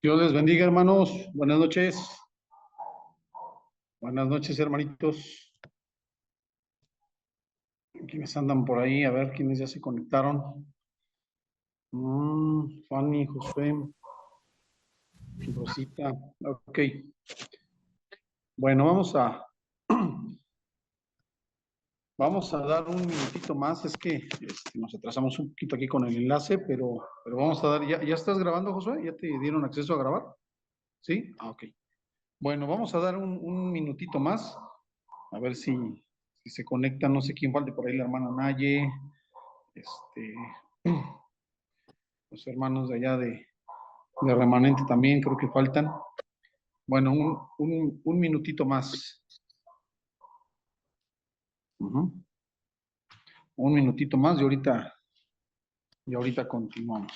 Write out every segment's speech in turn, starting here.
Dios les bendiga, hermanos. Buenas noches. Buenas noches, hermanitos. ¿Quiénes andan por ahí? A ver, ¿quiénes ya se conectaron? Fanny, Josué, Rosita. Ok. Bueno, vamos a dar un minutito más. Es que nos atrasamos un poquito aquí con el enlace, pero vamos a dar. ¿Ya estás grabando, Josué? ¿Ya te dieron acceso a grabar? ¿Sí? Ok. Bueno, vamos a dar un minutito más. A ver si se conecta. No sé quién falte por ahí, la hermana Naye. Este, los hermanos de allá de Remanente también creo que faltan. Bueno, un minutito más. Ujú. Un minutito más y ahorita continuamos.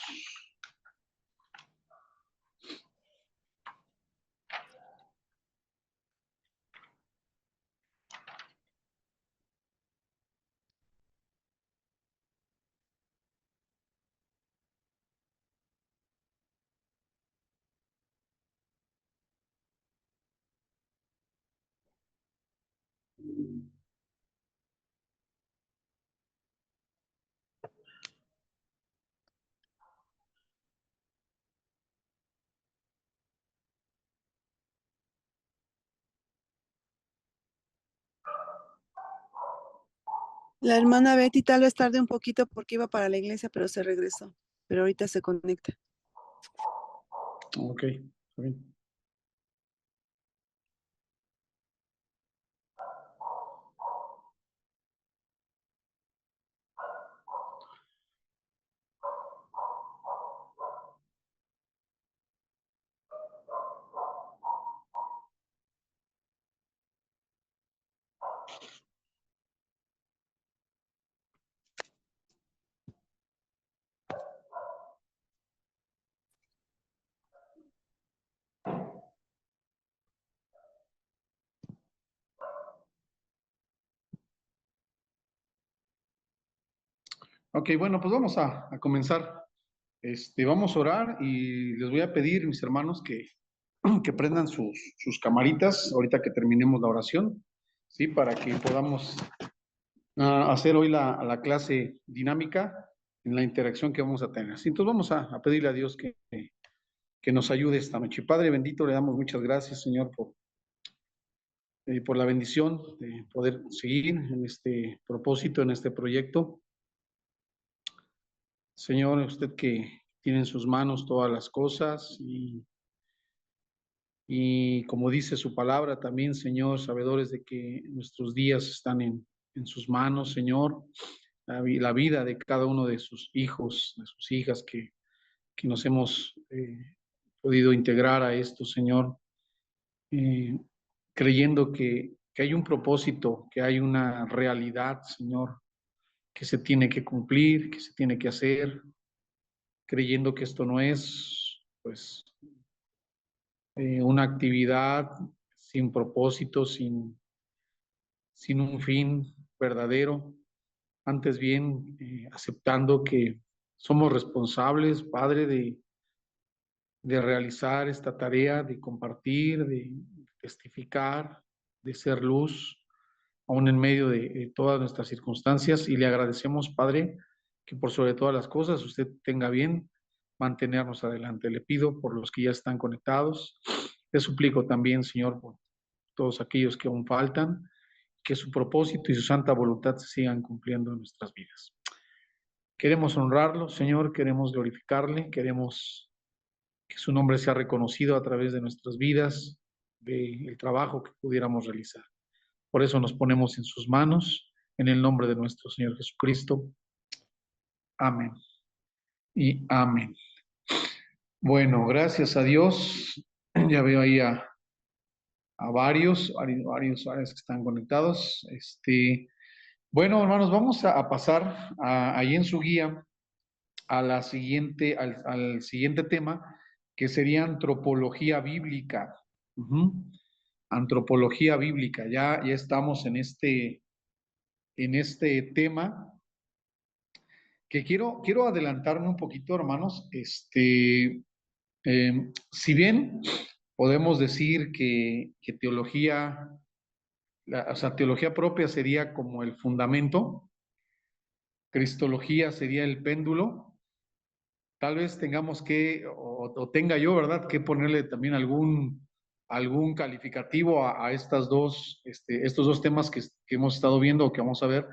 La hermana Betty tal vez tarde un poquito porque iba para la iglesia, pero se regresó. Pero ahorita se conecta. Ok, está bien. Ok, bueno, pues vamos a comenzar. Vamos a orar y les voy a pedir, mis hermanos, que prendan sus camaritas ahorita que terminemos la oración, ¿sí? Para que podamos hacer hoy la clase dinámica en la interacción que vamos a tener. ¿Sí? Entonces vamos a pedirle a Dios que nos ayude esta noche. Padre bendito, le damos muchas gracias, Señor, por la bendición de poder seguir en este propósito, en este proyecto. Señor, usted que tiene en sus manos todas las cosas y como dice su palabra también, Señor, sabedores de que nuestros días están en sus manos, Señor, la vida de cada uno de sus hijos, de sus hijas que nos hemos podido integrar a esto, Señor, eh, creyendo que hay un propósito, que hay una realidad, Señor, que se tiene que cumplir, que se tiene que hacer, creyendo que esto no es, pues, una actividad sin propósito, sin un fin verdadero, antes bien aceptando que somos responsables, Padre, de realizar esta tarea, de compartir, de testificar, de ser luz, aún en medio de todas nuestras circunstancias. Y le agradecemos, Padre, que por sobre todas las cosas usted tenga bien mantenernos adelante. Le pido por los que ya están conectados. Le suplico también, Señor, por todos aquellos que aún faltan, que su propósito y su santa voluntad se sigan cumpliendo en nuestras vidas. Queremos honrarlo, Señor, queremos glorificarle, queremos que su nombre sea reconocido a través de nuestras vidas, del trabajo que pudiéramos realizar. Por eso nos ponemos en sus manos, en el nombre de nuestro Señor Jesucristo. Amén y amén. Bueno, gracias a Dios. Ya veo ahí a varios que están conectados. Bueno, hermanos, vamos a pasar ahí en su guía al siguiente tema, que sería antropología bíblica. Ujú. Antropología bíblica. Ya estamos en este tema que quiero adelantarme un poquito, hermanos. Si bien podemos decir que teología, o sea, teología propia sería como el fundamento, cristología sería el péndulo, tal vez tengamos que, o tenga yo, ¿verdad?, que ponerle también algún calificativo a estas estos dos temas que hemos estado viendo o que vamos a ver,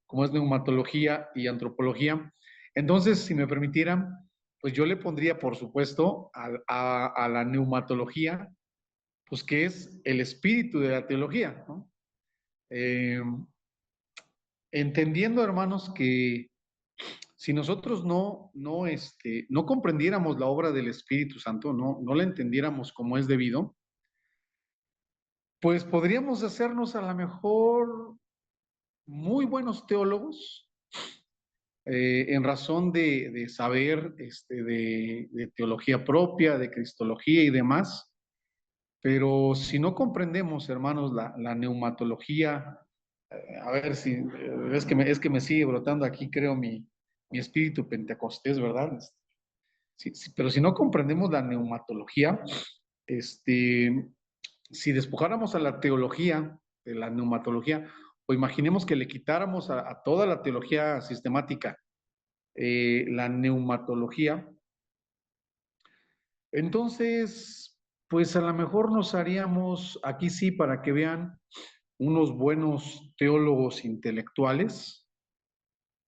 como es neumatología y antropología. Entonces, si me permitieran, pues yo le pondría, por supuesto, a la neumatología, pues que es el espíritu de la teología, ¿no? Entendiendo, hermanos, que si nosotros no comprendiéramos la obra del Espíritu Santo, no la entendiéramos como es debido, pues podríamos hacernos a lo mejor muy buenos teólogos, en razón de saber de teología propia, de cristología y demás, pero si no comprendemos, hermanos, la neumatología, a ver si es que me sigue brotando aquí, creo, mi espíritu pentecostés, ¿verdad? Sí, sí, pero si no comprendemos la neumatología, este, si despojáramos a la teología de la neumatología, o imaginemos que le quitáramos a toda la teología sistemática la neumatología, entonces, pues a lo mejor nos haríamos, aquí sí, para que vean, unos buenos teólogos intelectuales,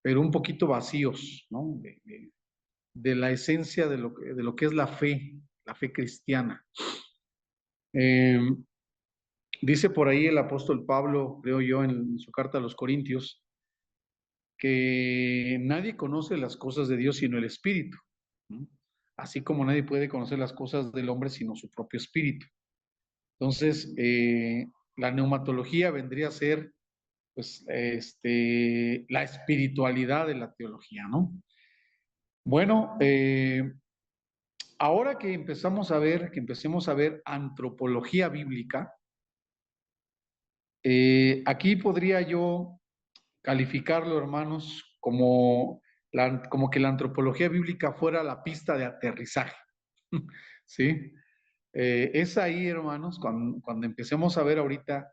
pero un poquito vacíos, ¿no? De la esencia de lo que es la fe cristiana. Eh, Dice por ahí el apóstol Pablo, creo yo, en su carta a los Corintios, que nadie conoce las cosas de Dios sino el Espíritu, ¿no? Así como nadie puede conocer las cosas del hombre sino su propio espíritu. Entonces, la neumatología vendría a ser, pues, la espiritualidad de la teología, ¿no? Bueno, ahora que empecemos a ver antropología bíblica, aquí podría yo calificarlo, hermanos, como que la antropología bíblica fuera la pista de aterrizaje, ¿sí? Es ahí, hermanos, cuando empecemos a ver ahorita,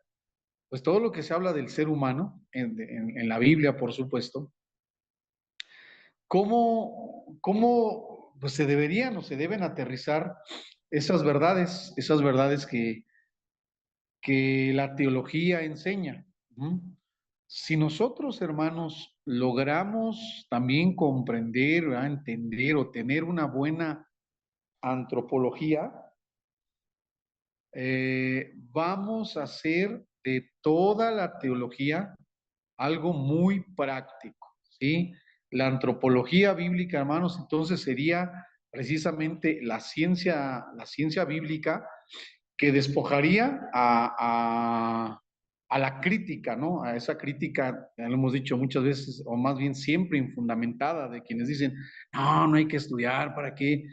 pues todo lo que se habla del ser humano, en la Biblia, por supuesto, cómo pues se deberían o se deben aterrizar esas verdades que la teología enseña. ¿Mm? Si nosotros, hermanos, logramos también comprender, ¿verdad?, entender o tener una buena antropología, vamos a hacer de toda la teología algo muy práctico, ¿sí? La antropología bíblica, hermanos, entonces sería precisamente la ciencia bíblica que despojaría a la crítica, ¿no? A esa crítica, ya lo hemos dicho muchas veces, o más bien siempre infundamentada, de quienes dicen, no hay que estudiar, para qué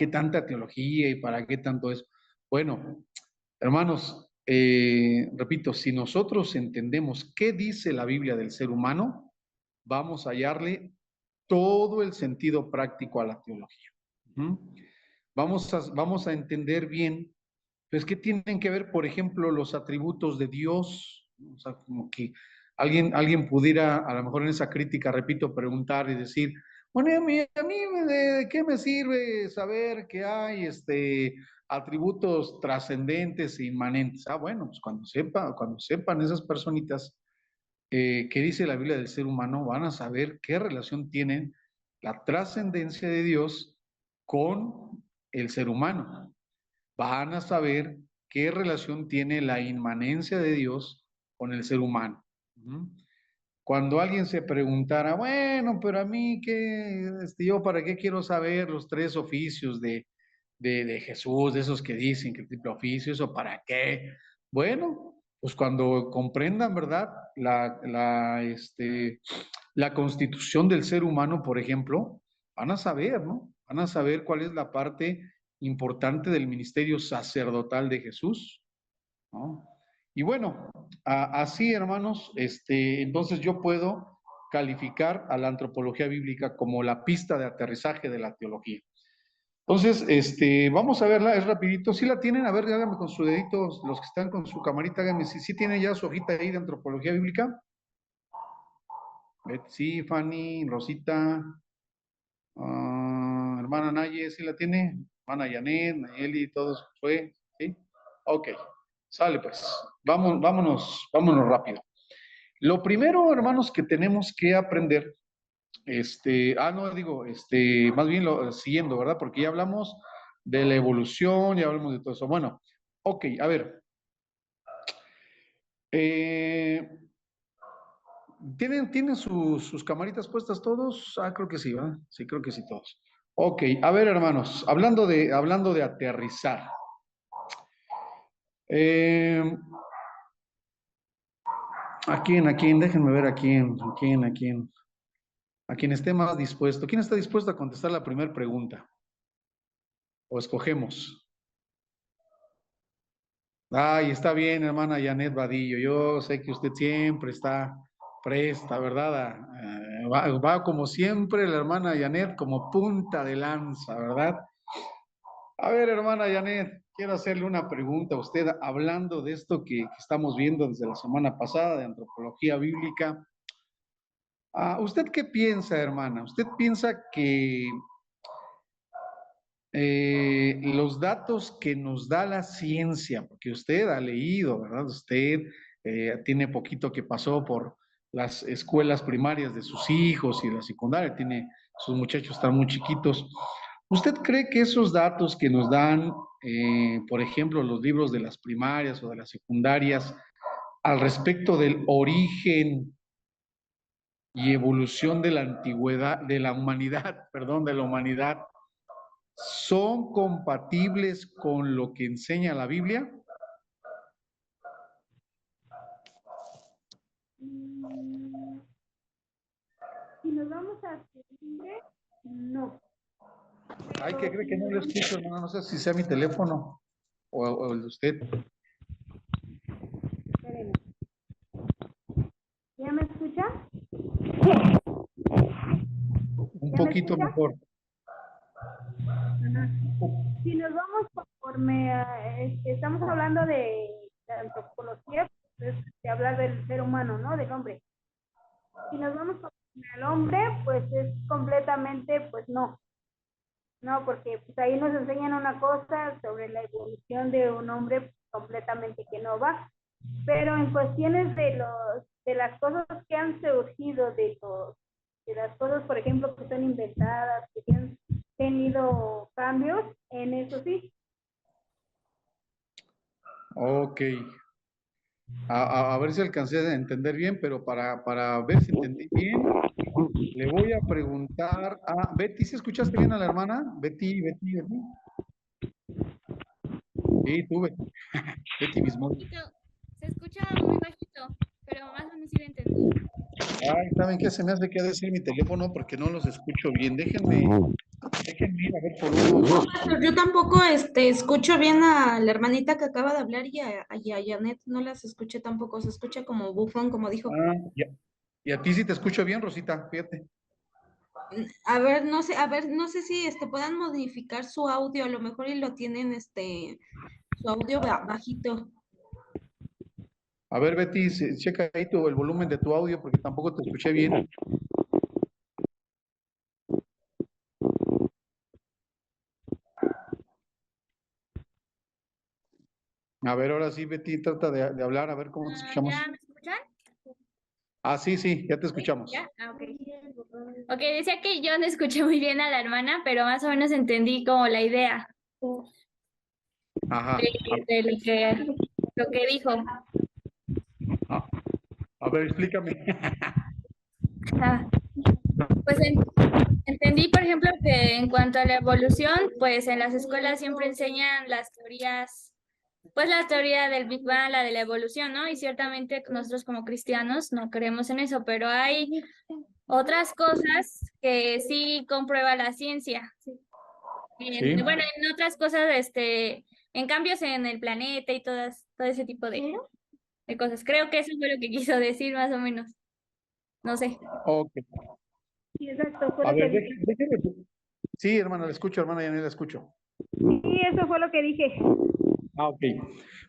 tanta teología y para qué tanto eso? Bueno, hermanos, repito, si nosotros entendemos qué dice la Biblia del ser humano, vamos a hallarle todo el sentido práctico a la teología. ¿Mm? Vamos a entender bien, pues, qué tienen que ver, por ejemplo, los atributos de Dios. O sea, como que alguien pudiera, a lo mejor en esa crítica, repito, preguntar y decir, bueno, a mí ¿de qué me sirve saber que hay atributos trascendentes e inmanentes? Ah, bueno, pues cuando sepan esas personitas qué dice la Biblia del ser humano, van a saber qué relación tienen la trascendencia de Dios con el ser humano. Van a saber qué relación tiene la inmanencia de Dios con el ser humano. ¿Mm? Cuando alguien se preguntara, bueno, pero a mí, yo para qué quiero saber los tres oficios de Jesús, de esos que dicen que el triple oficio, ¿eso para qué? Bueno, pues cuando comprendan, ¿verdad? La constitución del ser humano, por ejemplo, van a saber, ¿no? Van a saber cuál es la parte importante del ministerio sacerdotal de Jesús, ¿no? Y bueno, así, hermanos, entonces yo puedo calificar a la antropología bíblica como la pista de aterrizaje de la teología. Entonces, vamos a verla, es rapidito. Si la tienen, a ver, háganme con su dedito, los que están con su camarita, háganme si tienen ya su hojita ahí de antropología bíblica. Sí, Fanny, Rosita, hermana Naye, ¿sí la tiene? Hermana Janet, Nayeli, todos, ¿fue? ¿Sí? Ok, sale pues. Vámonos rápido. Lo primero, hermanos, que tenemos que aprender, no digo, más bien siguiendo, ¿verdad? Porque ya hablamos de la evolución, ya hablamos de todo eso. Bueno, ok, a ver. Eh, ¿tienen sus camaritas puestas todos? Ah, creo que sí, ¿verdad? Sí, creo que sí, todos. Ok, a ver, hermanos, hablando de aterrizar. Eh, ¿a quién? Déjenme ver a quién esté más dispuesto. ¿Quién está dispuesto a contestar la primera pregunta? ¿O escogemos? Ay, está bien, hermana Janet Vadillo. Yo sé que usted siempre está presta, ¿verdad? Va como siempre la hermana Janet como punta de lanza, ¿verdad? A ver, hermana Janet, quiero hacerle una pregunta a usted, hablando de esto que estamos viendo desde la semana pasada, de antropología bíblica. ¿Usted qué piensa, hermana? ¿Usted piensa que los datos que nos da la ciencia, porque usted ha leído, ¿verdad? Usted tiene poquito que pasó por las escuelas primarias de sus hijos y la secundaria, sus muchachos están muy chiquitos. ¿Usted cree que esos datos que nos dan, por ejemplo, los libros de las primarias o de las secundarias, al respecto del origen y evolución de la antigüedad, de la humanidad, perdón, de la humanidad, son compatibles con lo que enseña la Biblia? Mm, Si nos vamos a septiembre, no, Ay, ¿qué pero cree si que no nos lo vamos, escucho, hermano? No sé si sea mi teléfono o el de usted. espérenme, ¿ya me escucha? Un ¿Ya me poquito escucha? mejor. Ajá. Si nos vamos conforme a, estamos hablando de antropología, pues de hablar del ser humano, ¿no? Del hombre. Si nos vamos conforme al hombre, pues es completamente, pues no, no, porque pues ahí nos enseñan una cosa sobre la evolución de un hombre completamente que no va. Pero en cuestiones de las cosas que han surgido de las cosas, por ejemplo, que son inventadas, que han tenido cambios, en eso sí. Ok. A ver si alcancé a entender bien, pero para ver si entendí bien, le voy a preguntar a Betty. ¿Sí escuchaste bien a la hermana? Betty. Sí, tú, Betty. Betty Bismol. Bajito. Se escucha muy bajito, pero más o menos sí lo entendí. Ay, ¿saben qué? Se me hace que ha de ser mi teléfono porque no los escucho bien. Déjenme ir a ver por unos. Pastor, yo tampoco escucho bien a la hermanita que acaba de hablar y a Janet, no las escuché tampoco, se escucha como bufón, como dijo. Ya. Y a ti sí te escucho bien, Rosita, fíjate. A ver, no sé si puedan modificar su audio, a lo mejor y lo tienen su audio bajito. A ver, Betty, checa ahí el volumen de tu audio porque tampoco te escuché bien. A ver, ahora sí, Betty, trata de hablar, a ver cómo te escuchamos. ¿Ya me escuchan? Ah, sí, ya te ¿Sí? escuchamos. ¿Ya? Ok. Ok, decía que yo no escuché muy bien a la hermana, pero más o menos entendí como la idea Ajá. de lo que dijo. A ver, explícame. Ah, pues entendí, por ejemplo, que en cuanto a la evolución, pues en las escuelas siempre enseñan las teorías, pues la teoría del Big Bang, la de la evolución, ¿no? Y ciertamente nosotros como cristianos no creemos en eso, pero hay otras cosas que sí comprueba la ciencia. Sí. Bueno, en otras cosas, en cambios en el planeta y todo ese tipo de cosas. Creo que eso fue lo que quiso decir más o menos. No sé. Ok. Sí, exacto, fue A lo que ver, dije. Sí, hermana, la escucho, hermana Janet, la escucho. Sí, eso fue lo que dije. Ah, ok.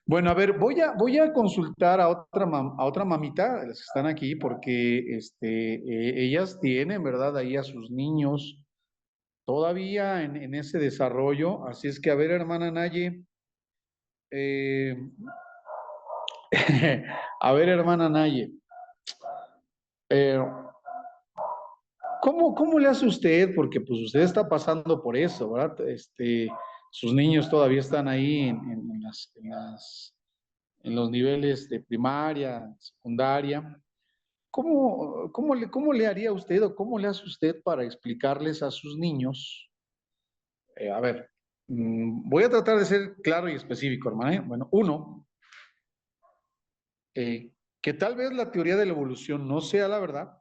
Bueno, a ver, voy a consultar a a otra mamita, las que están aquí, porque ellas tienen, ¿verdad? Ahí a sus niños todavía en ese desarrollo. Así es que, a ver, hermana Naye, eh, a ver, hermana Naye, eh, cómo le hace usted? Porque pues usted está pasando por eso, ¿verdad? Sus niños todavía están ahí en los niveles de primaria, secundaria. ¿Cómo le haría usted o cómo le hace usted para explicarles a sus niños? A ver, voy a tratar de ser claro y específico, hermano. Bueno, uno, que tal vez la teoría de la evolución no sea la verdad,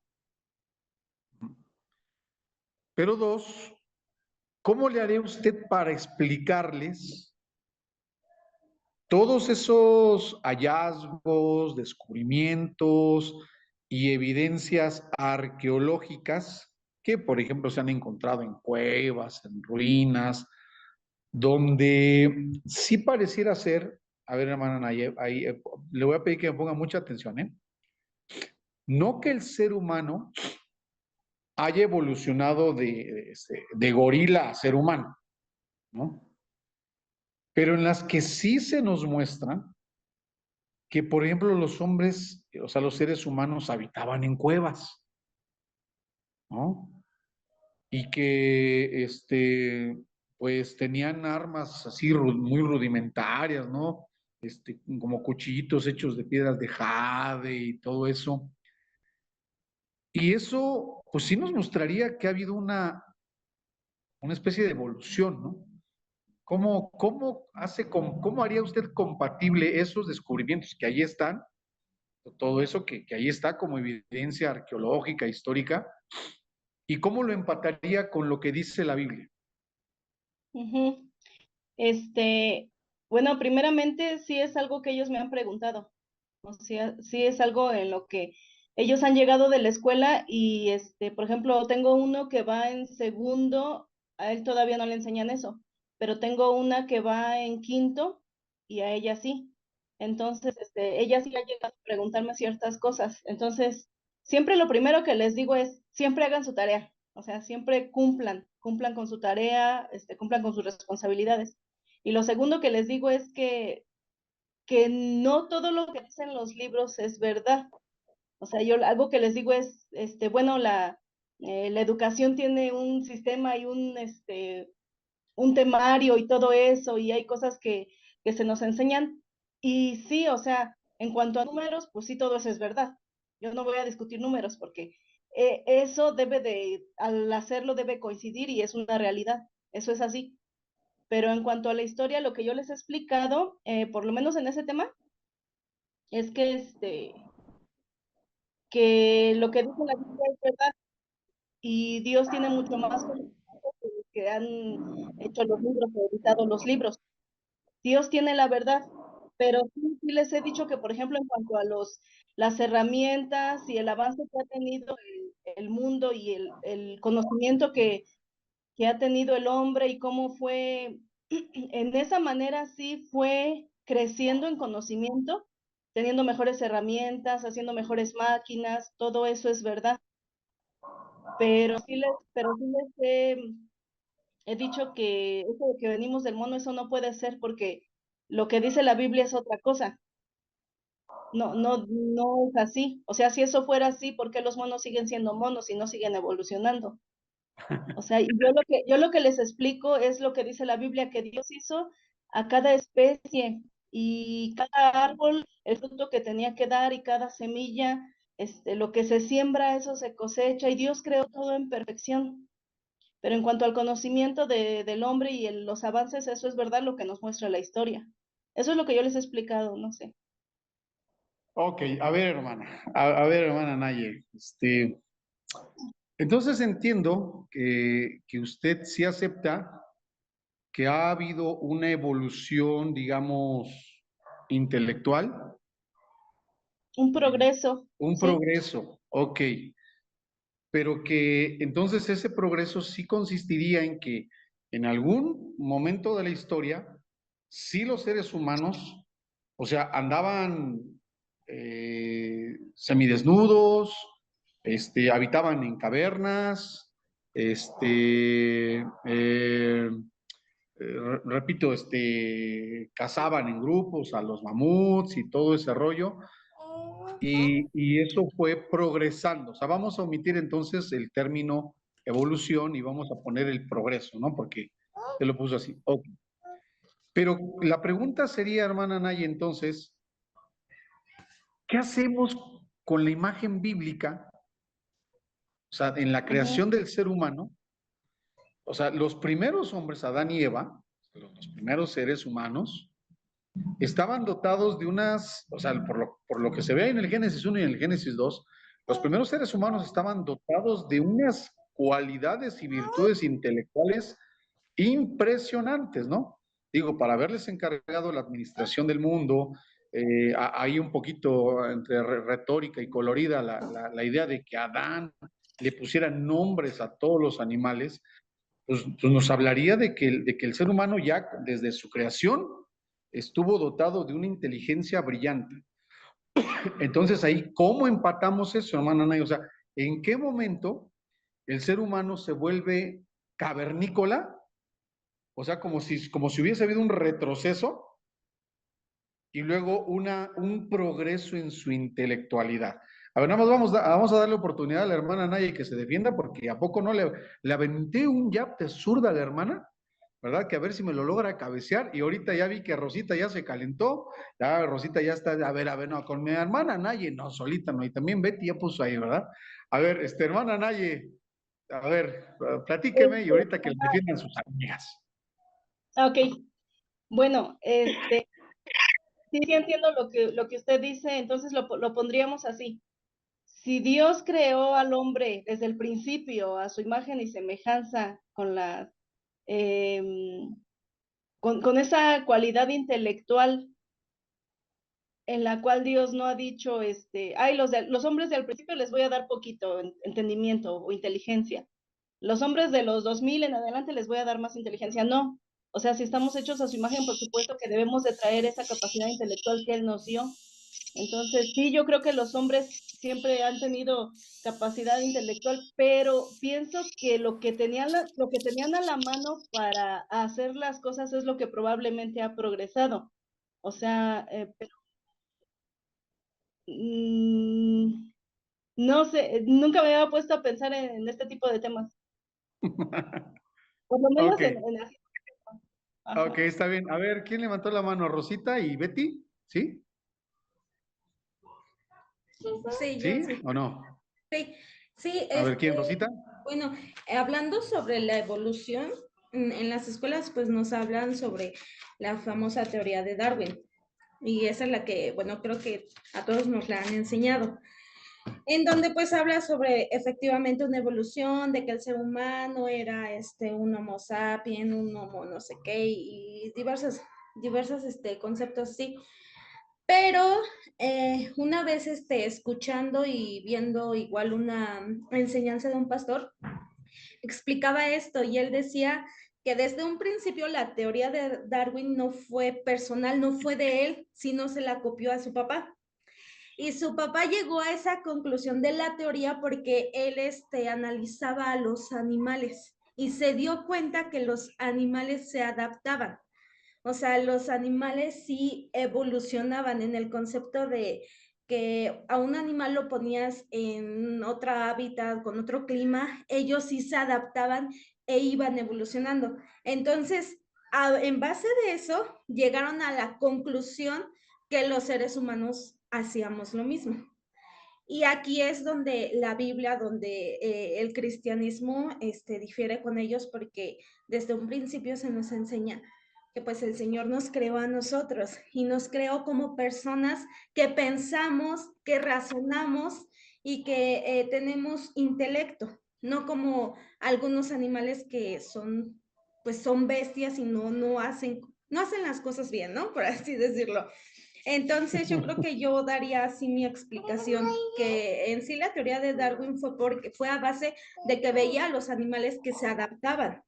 pero dos, ¿cómo le haría usted para explicarles todos esos hallazgos, descubrimientos y evidencias arqueológicas que, por ejemplo, se han encontrado en cuevas, en ruinas, donde sí pareciera ser, a ver, hermana Nayib, ahí, le voy a pedir que me ponga mucha atención, ¿eh? No que el ser humano haya evolucionado de gorila a ser humano, ¿no? Pero en las que sí se nos muestran que, por ejemplo, los hombres, o sea, los seres humanos habitaban en cuevas, ¿no? Y que, pues tenían armas así muy rudimentarias, ¿no? Como cuchillitos hechos de piedras de jade y todo eso. Y eso, pues sí nos mostraría que ha habido una especie de evolución, ¿no? ¿Cómo haría usted compatible esos descubrimientos que ahí están, todo eso que ahí está como evidencia arqueológica, histórica, y cómo lo empataría con lo que dice la Biblia? Ujú. Este, bueno, primeramente sí es algo que ellos me han preguntado. O sea, sí es algo en lo que ellos han llegado de la escuela y por ejemplo, tengo uno que va en segundo, a él todavía no le enseñan eso, pero tengo una que va en quinto y a ella sí. Entonces, ella sí ha llegado a preguntarme ciertas cosas. Entonces, siempre lo primero que les digo es, siempre hagan su tarea. O sea, siempre cumplan con su tarea, cumplan con sus responsabilidades. Y lo segundo que les digo es que no todo lo que dicen los libros es verdad. O sea, yo algo que les digo es, bueno, la educación tiene un sistema y un temario y todo eso, y hay cosas que se nos enseñan. Y sí, o sea, en cuanto a números, pues sí, todo eso es verdad. Yo no voy a discutir números porque eso al hacerlo debe coincidir y es una realidad. Eso es así. Pero en cuanto a la historia, lo que yo les he explicado, por lo menos en ese tema, es que lo que dice la Biblia es verdad y Dios tiene mucho más conocimiento que los que han hecho los libros o editado los libros. Dios tiene la verdad, pero sí les he dicho que, por ejemplo, en cuanto a las herramientas y el avance que ha tenido el mundo y el conocimiento que ha tenido el hombre y cómo fue, en esa manera sí fue creciendo en conocimiento, teniendo mejores herramientas, haciendo mejores máquinas, todo eso es verdad. Pero sí les he dicho que eso de que venimos del mono, eso no puede ser porque lo que dice la Biblia es otra cosa. No es así. O sea, si eso fuera así, ¿por qué los monos siguen siendo monos y no siguen evolucionando? O sea, y yo lo que les explico es lo que dice la Biblia, que Dios hizo a cada especie y cada árbol, el fruto que tenía que dar y cada semilla, lo que se siembra, eso se cosecha y Dios creó todo en perfección. Pero en cuanto al conocimiento del hombre y los avances, eso es verdad lo que nos muestra la historia. Eso es lo que yo les he explicado, no sé. Ok, a ver, hermana, a ver, hermana Naye, entonces entiendo que usted sí acepta que ha habido una evolución, digamos, intelectual, Un progreso, un sí. progreso, ok. pero que entonces ese progreso sí consistiría en que en algún momento de la historia, sí los seres humanos, o sea, andaban semidesnudos, habitaban en cavernas, repito, cazaban en grupos a los mamuts y todo ese rollo, y eso fue progresando. O sea, vamos a omitir entonces el término evolución y vamos a poner el progreso, ¿no? Porque se lo puso así. Ok. Pero la pregunta sería, hermana Naya, entonces, ¿qué hacemos con la imagen bíblica? O sea, en la creación del ser humano, o sea, los primeros hombres, Adán y Eva, los primeros seres humanos, estaban dotados de unas, o sea, por lo que se ve en el Génesis 1 y en el Génesis 2, los primeros seres humanos estaban dotados de unas cualidades y virtudes intelectuales impresionantes, ¿no? Digo, para haberles encargado la administración del mundo, hay un poquito entre retórica y colorida la idea de que Adán le pusiera nombres a todos los animales, pues nos hablaría de que el ser humano ya desde su creación estuvo dotado de una inteligencia brillante. Entonces ahí, ¿cómo empatamos eso, hermana Nay? O sea, ¿en qué momento el ser humano se vuelve cavernícola? O sea, como si hubiese habido un retroceso y luego un progreso en su intelectualidad. A ver, nada más vamos a darle oportunidad a la hermana Naya que se defienda, porque ¿a poco no le aventé un jab de zurda a la hermana? ¿Verdad? Que a ver si me lo logra cabecear. Y ahorita ya vi que Rosita ya se calentó. Ya Rosita ya está, a ver, no, con mi hermana Naye, no, solita, no. Y también Betty ya puso ahí, ¿verdad? A ver, hermana Naye, a ver, platíqueme y ahorita que le defiendan sus amigas. Ok, bueno, sí, sí entiendo lo que usted dice, entonces lo pondríamos así. Si Dios creó al hombre desde el principio a su imagen y semejanza con esa cualidad intelectual en la cual Dios no ha dicho, ay, los hombres del principio les voy a dar poquito entendimiento o inteligencia. Los hombres de los 2000 en adelante les voy a dar más inteligencia. No. O sea, si estamos hechos a su imagen, por supuesto que debemos de traer esa capacidad intelectual que Él nos dio. Entonces, sí, yo creo que los hombres siempre han tenido capacidad intelectual, pero pienso que lo que tenían a la mano para hacer las cosas es lo que probablemente ha progresado. O sea, no sé, nunca me había puesto a pensar en este tipo de temas. Por lo menos Ok, Ajá. ok, está bien. A ver, ¿quién levantó la mano? ¿Rosita y Betty? ¿Sí? Sí, yo ¿Sí sí. o no? Sí, sí, A ver, ¿quién? ¿Rosita? bueno, hablando sobre la evolución, en las escuelas pues nos hablan sobre la famosa teoría de Darwin y esa es la que, bueno, creo que a todos nos la han enseñado, en donde pues habla sobre efectivamente una evolución, de que el ser humano era un homo sapiens, un homo no sé qué y diversos conceptos así. Pero una vez escuchando y viendo igual una enseñanza de un pastor, explicaba esto y él decía que desde un principio la teoría de Darwin no fue personal, no fue de él, sino se la copió a su papá. Y su papá llegó a esa conclusión de la teoría porque él analizaba a los animales y se dio cuenta que los animales se adaptaban. O sea, los animales sí evolucionaban en el concepto de que a un animal lo ponías en otro hábitat, con otro clima, ellos sí se adaptaban e iban evolucionando. Entonces, en base de eso, llegaron a la conclusión que los seres humanos hacíamos lo mismo. Y aquí es donde la Biblia, donde el cristianismo difiere con ellos, porque desde un principio se nos enseña que pues el Señor nos creó a nosotros y nos creó como personas que pensamos, que razonamos y que tenemos intelecto, no como algunos animales que pues son bestias y no hacen las cosas bien, ¿no? Por así decirlo. Entonces, yo creo que yo daría así mi explicación, que en sí la teoría de Darwin fue a base de que veía a los animales que se adaptaban.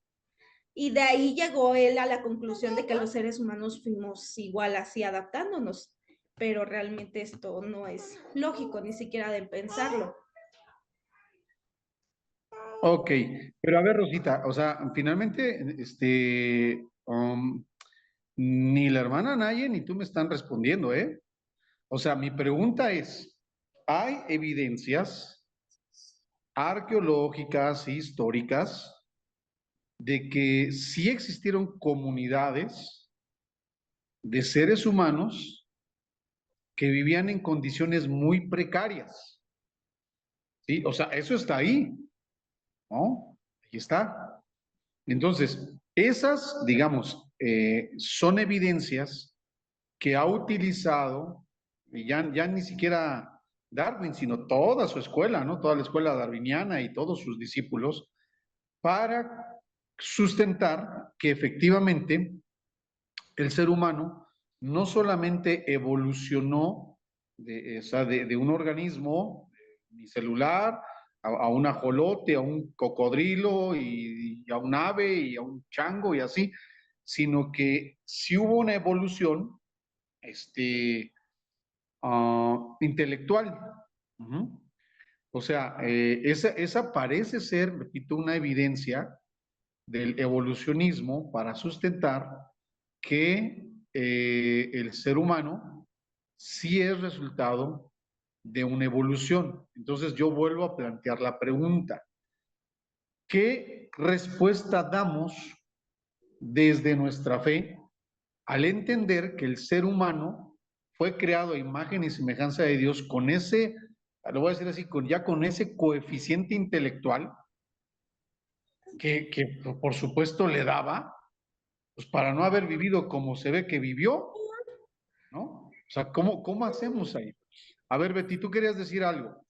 Y de ahí llegó él a la conclusión de que los seres humanos fuimos igual así adaptándonos, pero realmente esto no es lógico, ni siquiera de pensarlo. Ok, pero a ver, Rosita, o sea, finalmente, ni la hermana Naye ni tú me están respondiendo, ¿eh? O sea, mi pregunta es, ¿hay evidencias arqueológicas, históricas, de que sí existieron comunidades de seres humanos que vivían en condiciones muy precarias? ¿Sí? O sea, eso está ahí, ¿no? Ahí está. Entonces, esas, digamos, son evidencias que ha utilizado, y ya ni siquiera Darwin, sino toda su escuela, ¿no? Toda la escuela darwiniana y todos sus discípulos, para sustentar que efectivamente el ser humano no solamente evolucionó de un organismo unicelular a un ajolote, a un cocodrilo y a un ave y a un chango y así, sino que sí hubo una evolución intelectual. Uh-huh. O sea, esa parece ser, repito, una evidencia del evolucionismo para sustentar que el ser humano sí es resultado de una evolución. Entonces yo vuelvo a plantear la pregunta, ¿qué respuesta damos desde nuestra fe al entender que el ser humano fue creado a imagen y semejanza de Dios con ese, lo voy a decir así, ya con ese coeficiente intelectual que por supuesto le daba, pues para no haber vivido como se ve que vivió, ¿no? O sea, ¿cómo hacemos ahí? A ver, Betty, tú querías decir algo,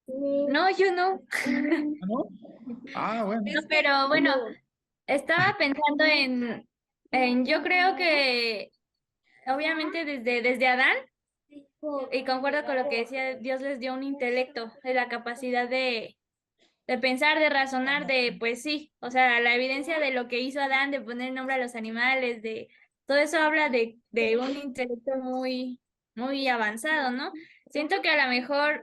No, yo no. ¿no? Ah, bueno. No, pero bueno, estaba pensando yo creo que obviamente desde Adán, y concuerdo con lo que decía, Dios les dio un intelecto, de la capacidad de pensar, de razonar, pues sí, o sea, la evidencia de lo que hizo Adán, de poner nombre a los animales, todo eso habla de un intelecto muy, muy avanzado, ¿no? Siento que a lo mejor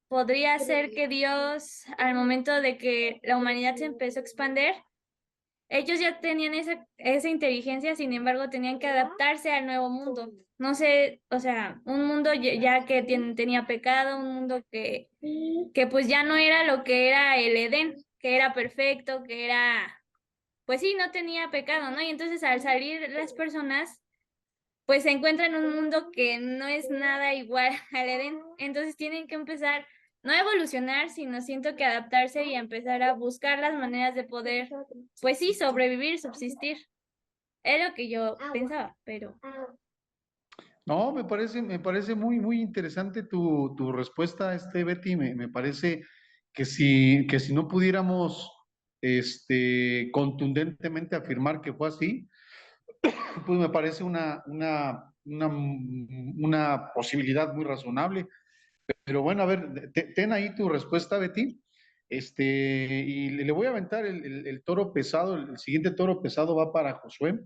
podría ser que Dios, al momento de que la humanidad se empezó a expandir, ellos ya tenían esa inteligencia, sin embargo, tenían que adaptarse al nuevo mundo. No sé, o sea, un mundo ya que tenía pecado, un mundo que pues ya no era lo que era el Edén, que era perfecto, que era, pues sí, no tenía pecado, ¿no? Y entonces al salir las personas, pues se encuentran en un mundo que no es nada igual al Edén. Entonces tienen que empezar, no a evolucionar, sino siento que adaptarse y empezar a buscar las maneras de poder, pues sí, sobrevivir, subsistir. Es lo que yo pensaba, pero... No, me parece muy interesante tu respuesta, Betty. Me parece que si no pudiéramos contundentemente afirmar que fue así, pues me parece una posibilidad muy razonable. Pero bueno, a ver, ten ahí tu respuesta, Betty. Y le voy a aventar el toro pesado, el siguiente toro pesado va para Josué.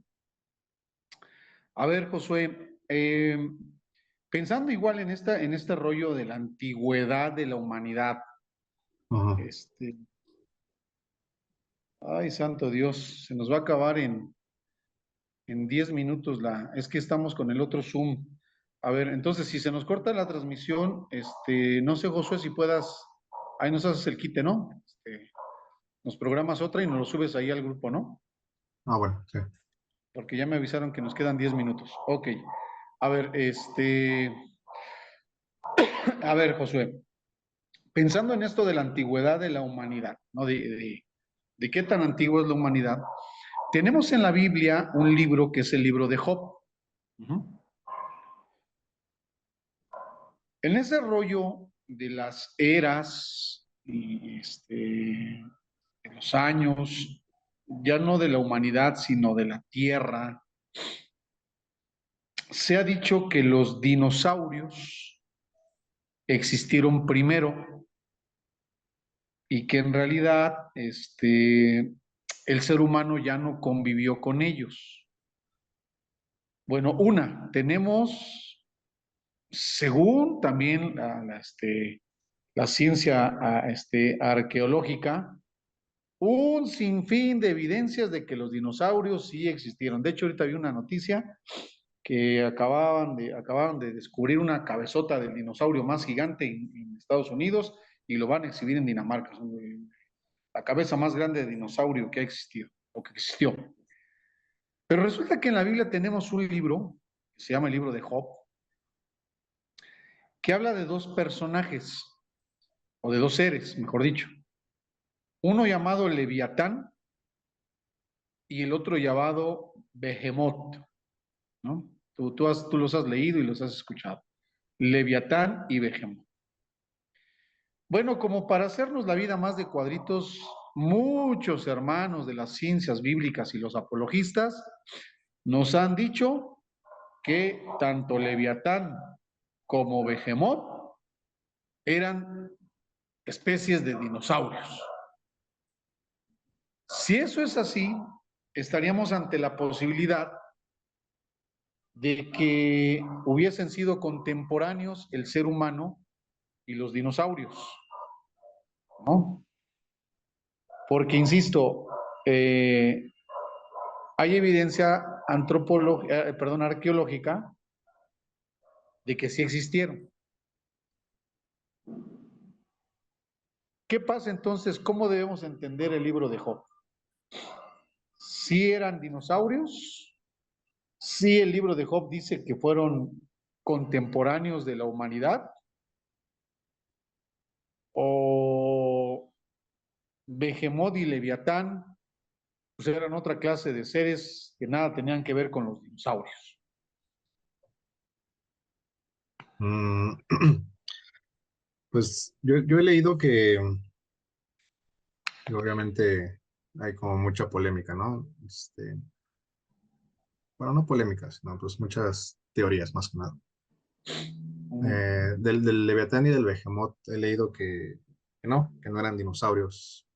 A ver, Josué, pensando igual en este rollo de la antigüedad de la humanidad, Ajá. Ay, santo Dios, se nos va a acabar en 10 minutos es que estamos con el otro Zoom. A ver, entonces, si se nos corta la transmisión, no sé, Josué, si puedas, ahí nos haces el quite, ¿no? Nos programas otra y nos lo subes ahí al grupo, ¿no? Ah, bueno, sí. Porque ya me avisaron que nos quedan 10 minutos. Ok. A ver, a ver, Josué, pensando en esto de la antigüedad de la humanidad, ¿no? De qué tan antigua es la humanidad, tenemos en la Biblia un libro que es el libro de Job. Uh-huh. En ese rollo de las eras y de los años, ya no de la humanidad, sino de la tierra, se ha dicho que los dinosaurios existieron primero y que en realidad el ser humano ya no convivió con ellos. Bueno, tenemos, según también la ciencia arqueológica, un sinfín de evidencias de que los dinosaurios sí existieron. De hecho, ahorita vi una noticia que acababan de descubrir una cabezota del dinosaurio más gigante en Estados Unidos y lo van a exhibir en Dinamarca. La cabeza más grande de dinosaurio que ha existido o que existió. Pero resulta que en la Biblia tenemos un libro, que se llama el libro de Job, que habla de dos personajes, o de dos seres, mejor dicho. Uno llamado Leviatán y el otro llamado Behemoth, ¿no? Tú los has leído y los has escuchado. Leviatán y Behemoth. Bueno, como para hacernos la vida más de cuadritos, muchos hermanos de las ciencias bíblicas y los apologistas nos han dicho que tanto Leviatán como Behemoth eran especies de dinosaurios. Si eso es así, estaríamos ante la posibilidad de que hubiesen sido contemporáneos el ser humano y los dinosaurios, ¿no? Porque, insisto, hay evidencia arqueológica de que sí existieron. ¿Qué pasa entonces? ¿Cómo debemos entender el libro de Job? ¿Sí eran dinosaurios? ¿Sí el libro de Job dice que fueron contemporáneos de la humanidad? ¿O Behemoth y Leviatán pues eran otra clase de seres que nada tenían que ver con los dinosaurios? Mm, Pues yo he leído que obviamente hay como mucha polémica, ¿no? Bueno, no polémicas, sino pues muchas teorías más que nada. Del Leviatán y del Behemoth he leído que no eran dinosaurios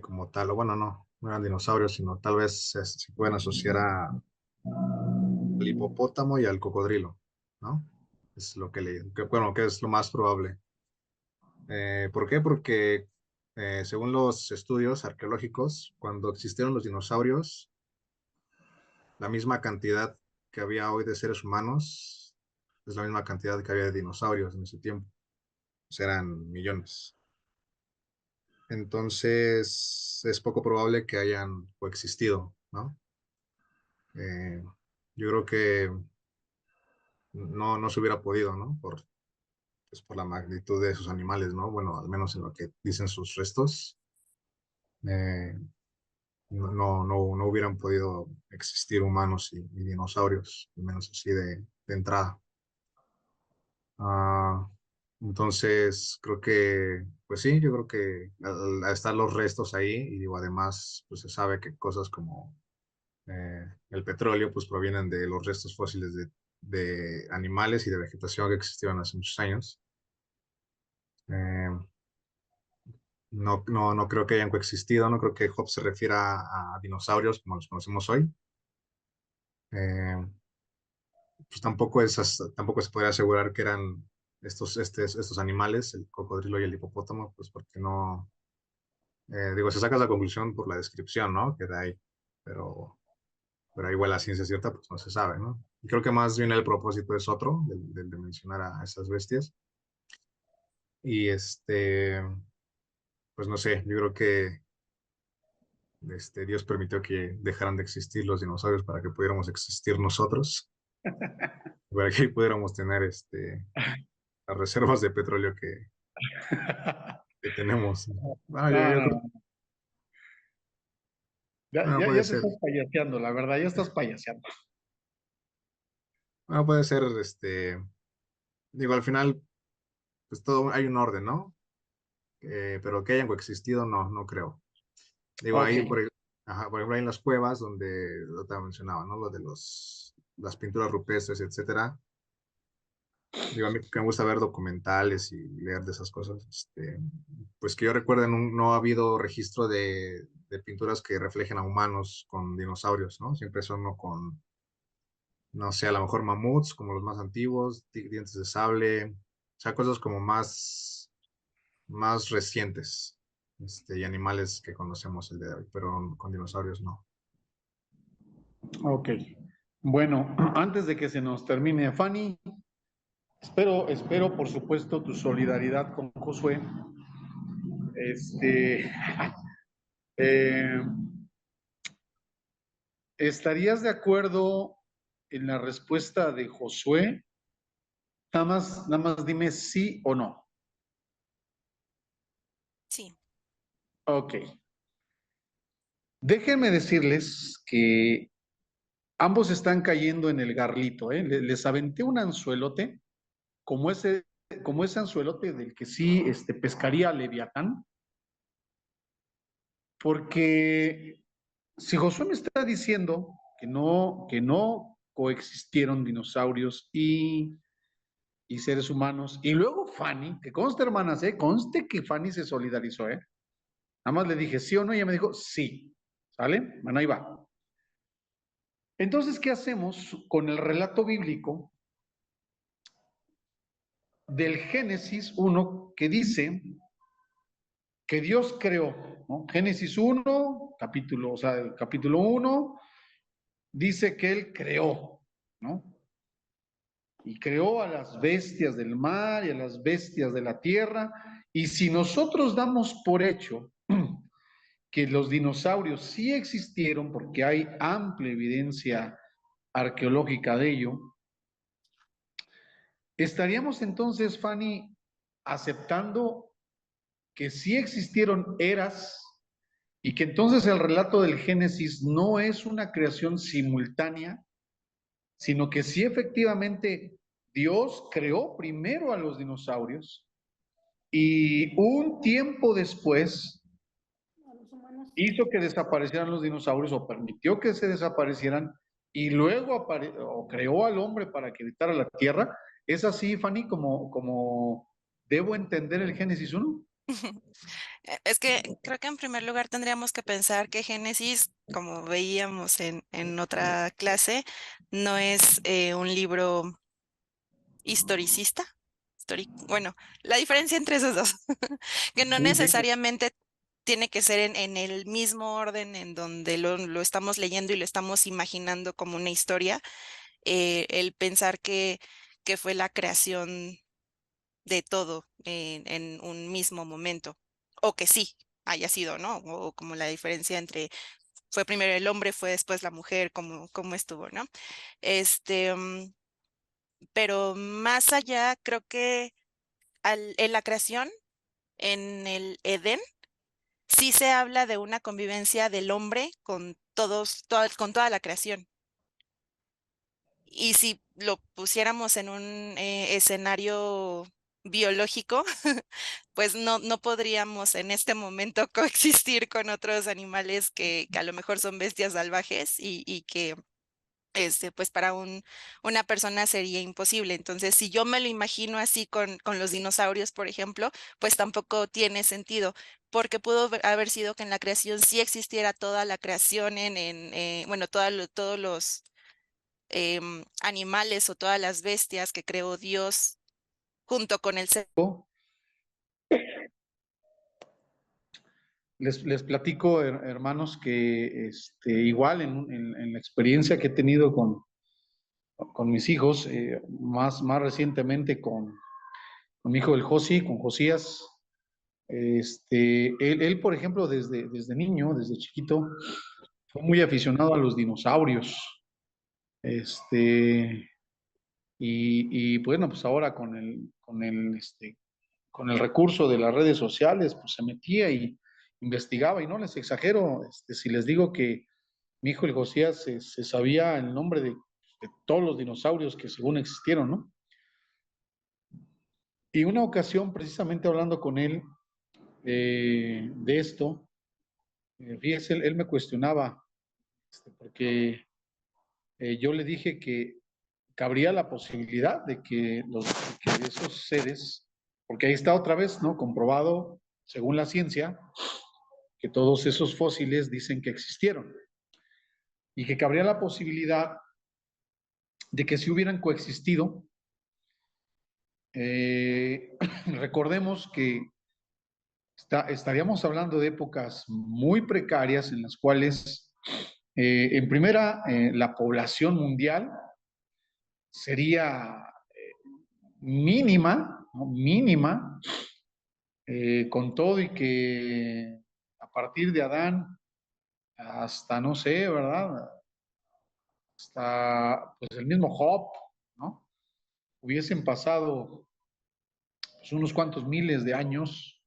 como tal, o bueno, no eran dinosaurios, sino tal vez se pueden asociar al hipopótamo y al cocodrilo, ¿no? Es lo que he leído, bueno, que es lo más probable. ¿Por qué? Porque según los estudios arqueológicos, cuando existieron los dinosaurios, la misma cantidad que había hoy de seres humanos es la misma cantidad que había de dinosaurios en ese tiempo. O sea, eran millones. Entonces, es poco probable que hayan coexistido, ¿no? Eh, yo creo que no se hubiera podido, ¿no? Pues por la magnitud de esos animales, ¿no? Bueno, al menos en lo que dicen sus restos. Eh, no hubieran podido existir humanos y dinosaurios, al menos así de entrada. Ah, entonces, creo que, pues sí, yo creo que al estar los restos ahí, y digo, además, pues se sabe que cosas como el petróleo, pues provienen de los restos fósiles de animales y de vegetación que existieron hace muchos años. Eh, no creo que hayan coexistido, no creo que Job se refiera a dinosaurios como los conocemos hoy. Eh, pues tampoco se podría asegurar que eran estos animales, el cocodrilo y el hipopótamo, pues porque no, digo, se saca la conclusión por la descripción, ¿no? Que da ahí, pero, pero igual la ciencia cierta, pues no se sabe, ¿no? Y creo que más bien el propósito es otro, del de mencionar a esas bestias. Y pues no sé, yo creo que Dios permitió que dejaran de existir los dinosaurios para que pudiéramos existir nosotros, para que pudiéramos tener las reservas de petróleo que tenemos. Bueno, No, yo no, creo, no. Ya, bueno, ya, puede ya te ser, estás payaseando, la verdad, ya estás payaseando. bueno, puede ser, digo, al final, pues todo, hay un orden, ¿no? Pero que hayan coexistido, no creo. Digo, Ok. ahí, ajá, por ejemplo, hay en las cuevas donde lo te mencionaba, ¿no? Lo de las pinturas rupestres, etcétera. Digo, a mí que me gusta ver documentales y leer de esas cosas, pues que yo recuerde, no ha habido registro de pinturas que reflejen a humanos con dinosaurios, ¿no? Siempre son no con, no sé, a lo mejor mamuts, como los más antiguos, dientes de sable, o sea, cosas como más recientes, y animales que conocemos el día de hoy, pero con dinosaurios no. Ok. Bueno, antes de que se nos termine, Fanny, espero por supuesto tu solidaridad con Josué. Eh, ¿Estarías de acuerdo en la respuesta de Josué? Nada más dime sí o no. Sí. Ok. Déjenme decirles que ambos están cayendo en el garlito, ¿eh? Les aventé un anzuelote, como ese anzuelote del que sí pescaría Leviatán, porque si Josué me está diciendo que no coexistieron dinosaurios y seres humanos, y luego Fanny, que conste hermanas, conste que Fanny se solidarizó, nada más le dije sí o no, y ella me dijo sí, ¿sale? Bueno, ahí va. Entonces, ¿qué hacemos con el relato bíblico del Génesis 1 que dice que Dios creó, ¿no? Génesis 1, capítulo 1, dice que Él creó, ¿no? Y creó a las bestias del mar y a las bestias de la tierra. Y si nosotros damos por hecho que los dinosaurios sí existieron, porque hay amplia evidencia arqueológica de ello, estaríamos entonces, Fanny, aceptando que sí existieron eras y que entonces el relato del Génesis no es una creación simultánea, sino que sí efectivamente Dios creó primero a los dinosaurios y un tiempo después hizo que desaparecieran los dinosaurios o permitió que se desaparecieran y luego o creó al hombre para que habitara la tierra. ¿Es así, Fanny, como debo entender el Génesis 1? Es que creo que en primer lugar tendríamos que pensar que Génesis, como veíamos en otra clase, no es un libro historicista. Bueno, la diferencia entre esos dos, que no Sí, sí. necesariamente tiene que ser en el mismo orden en donde lo estamos leyendo y lo estamos imaginando como una historia, el pensar que fue la creación de todo en un mismo momento, o que sí haya sido, ¿no? O como la diferencia entre fue primero el hombre, fue después la mujer, como estuvo, ¿no? Este, mm, pero más allá, creo que en la creación, en el Edén, sí se habla de una convivencia del hombre con con toda la creación. Y si lo pusiéramos en un escenario biológico, pues no podríamos en este momento coexistir con otros animales que a lo mejor son bestias salvajes y que pues para una persona sería imposible. Entonces, si yo me lo imagino así con los dinosaurios, por ejemplo, pues tampoco tiene sentido, porque pudo haber sido que en la creación sí existiera toda la creación bueno, todos los animales o todas las bestias que creó Dios junto con el ser. Les platico, hermanos, que igual en la experiencia que he tenido con mis hijos, más recientemente con mi hijo el Josi, con Josías, él, por ejemplo, desde niño, desde chiquito, fue muy aficionado a los dinosaurios. Y bueno, pues ahora con el recurso de las redes sociales, pues se metía y investigaba, y no les exagero, si les digo que mi hijo el Josías se sabía el nombre de todos los dinosaurios que según existieron, ¿no? Y una ocasión, precisamente hablando con él de esto, fíjese, él me cuestionaba, porque yo le dije que cabría la posibilidad de que, que esos seres, porque ahí está otra vez, ¿no? Comprobado, según la ciencia, que todos esos fósiles dicen que existieron y que cabría la posibilidad de que si hubieran coexistido, recordemos que estaríamos hablando de épocas muy precarias en las cuales, en primera, la población mundial sería mínima, ¿no? Mínima, con todo y que a partir de Adán hasta, no sé, ¿verdad? Hasta pues el mismo Job, ¿no? Hubiesen pasado pues, unos cuantos miles de años,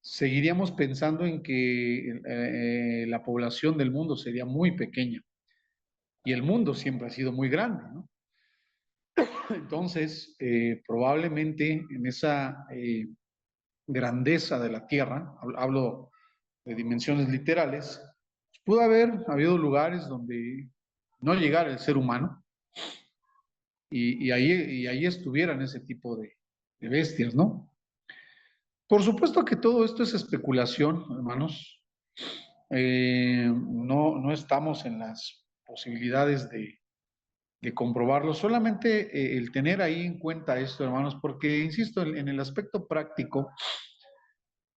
seguiríamos pensando en que la población del mundo sería muy pequeña y el mundo siempre ha sido muy grande, ¿no? Entonces, probablemente en esa grandeza de la Tierra, hablo de dimensiones literales, pudo haber habido lugares donde no llegara el ser humano y ahí estuvieran ese tipo de bestias, ¿no? Por supuesto que todo esto es especulación, hermanos. No estamos en las posibilidades de comprobarlo. Solamente el tener ahí en cuenta esto, hermanos, porque, insisto, en el aspecto práctico,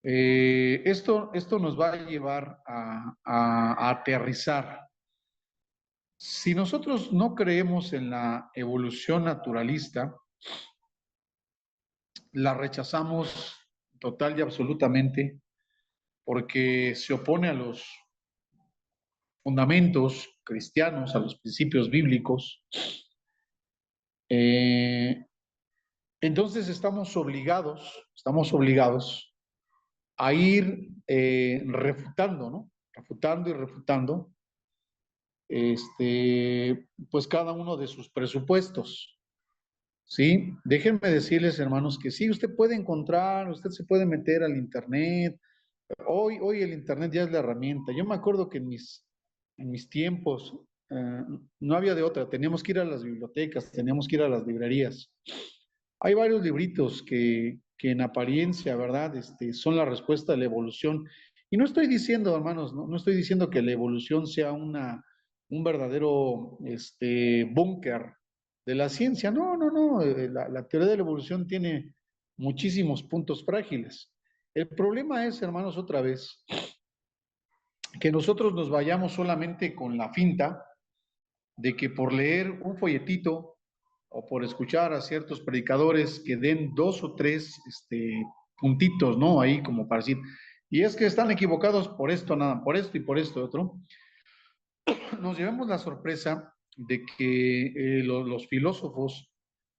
esto nos va a llevar a aterrizar. Si nosotros no creemos en la evolución naturalista, la rechazamos total y absolutamente porque se opone a los fundamentos cristianos, a los principios bíblicos. Entonces estamos obligados a ir refutando, ¿no? Refutando y refutando, pues cada uno de sus presupuestos, ¿sí? Déjenme decirles, hermanos, que sí, usted puede encontrar, usted se puede meter al internet. Hoy el internet ya es la herramienta. Yo me acuerdo que en mis tiempos no había de otra, teníamos que ir a las bibliotecas, teníamos que ir a las librerías. Hay varios libritos que en apariencia, ¿verdad? Son la respuesta a la evolución. Y no estoy diciendo, hermanos, no estoy diciendo que la evolución sea un verdadero búnker de la ciencia. No. La teoría de la evolución tiene muchísimos puntos frágiles. El problema es, hermanos, otra vez, que nosotros nos vayamos solamente con la finta de que por leer un folletito o por escuchar a ciertos predicadores que den dos o tres puntitos, ¿no? Ahí como para decir, y es que están equivocados por esto, nada, por esto y por esto otro, nos llevamos la sorpresa de que los filósofos,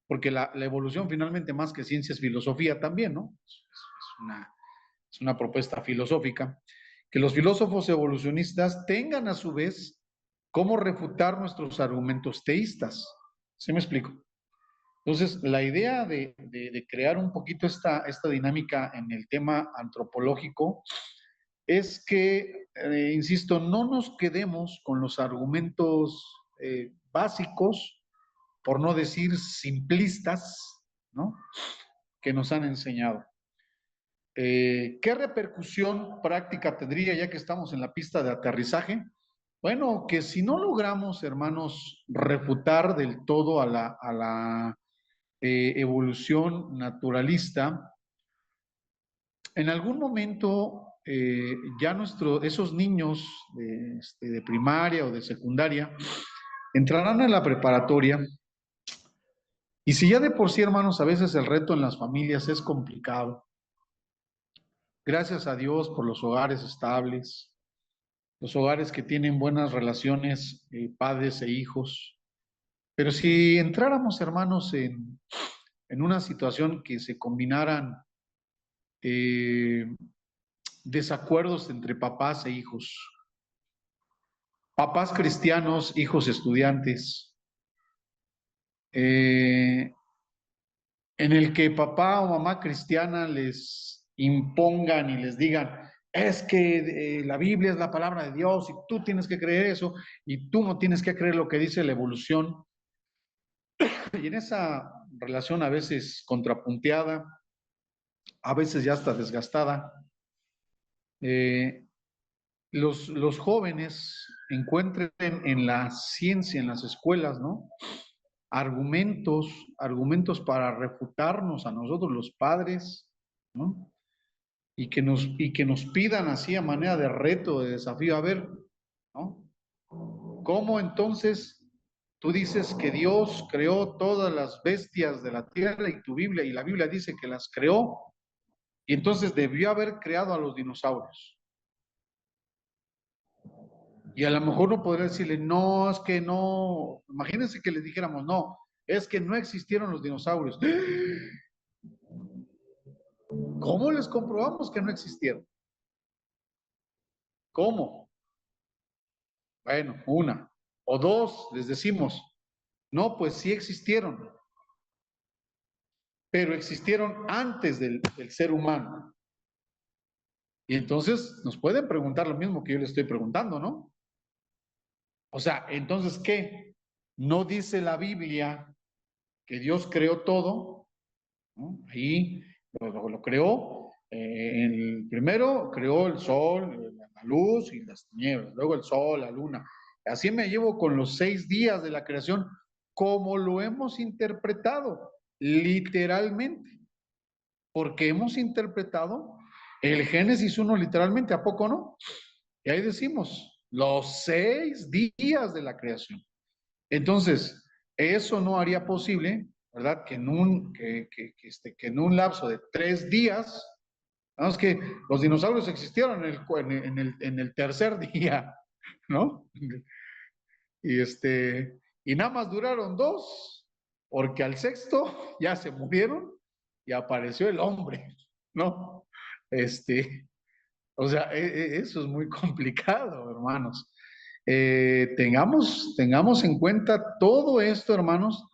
porque la evolución finalmente más que ciencia es filosofía también, ¿no? Es una propuesta filosófica, que los filósofos evolucionistas tengan a su vez cómo refutar nuestros argumentos teístas. ¿Sí me explico? Entonces, la idea de crear un poquito esta dinámica en el tema antropológico es que, insisto, no nos quedemos con los argumentos básicos, por no decir simplistas, ¿no? Que nos han enseñado. ¿Qué repercusión práctica tendría ya que estamos en la pista de aterrizaje? Bueno, que si no logramos, hermanos, refutar del todo a la evolución naturalista, en algún momento ya esos niños de primaria o de secundaria entrarán a la preparatoria y si ya de por sí, hermanos, a veces el reto en las familias es complicado. Gracias a Dios por los hogares estables, los hogares que tienen buenas relaciones, padres e hijos. Pero si entráramos, hermanos, en una situación que se combinaran desacuerdos entre papás e hijos, papás cristianos, hijos estudiantes, en el que papá o mamá cristiana les impongan y les digan, es que la Biblia es la palabra de Dios y tú tienes que creer eso y tú no tienes que creer lo que dice la evolución. Y en esa relación a veces contrapunteada, a veces ya está desgastada, los jóvenes encuentren en la ciencia, en las escuelas, ¿no? Argumentos para refutarnos a nosotros los padres, ¿no? Y que nos pidan así a manera de reto, de desafío, a ver, ¿no? ¿Cómo entonces tú dices que Dios creó todas las bestias de la tierra y tu Biblia, y la Biblia dice que las creó, y entonces debió haber creado a los dinosaurios? Y a lo mejor no podría decirle, no, es que no, imagínense que les dijéramos, no, es que no existieron los dinosaurios. ¿Cómo les comprobamos que no existieron? ¿Cómo? Bueno, una. O dos, les decimos, no, pues sí existieron, pero existieron antes del ser humano. Y entonces nos pueden preguntar lo mismo que yo les estoy preguntando, ¿no? O sea, entonces, ¿qué? ¿No dice la Biblia que Dios creó todo? ¿No? Ahí lo creó. El primero creó el sol, la luz y las tinieblas, luego el sol, la luna. Así me llevo con los 6 días de la creación, como lo hemos interpretado, literalmente, porque hemos interpretado el Génesis 1 literalmente, ¿a poco no? Y ahí decimos, los 6 días de la creación. Entonces, eso no haría posible, ¿verdad? Que en un lapso de 3 días, vamos que los dinosaurios existieron en el tercer día, ¿no? Y nada más duraron 2, porque al sexto ya se murieron y apareció el hombre, ¿no? O sea, eso es muy complicado, hermanos. Tengamos en cuenta todo esto, hermanos,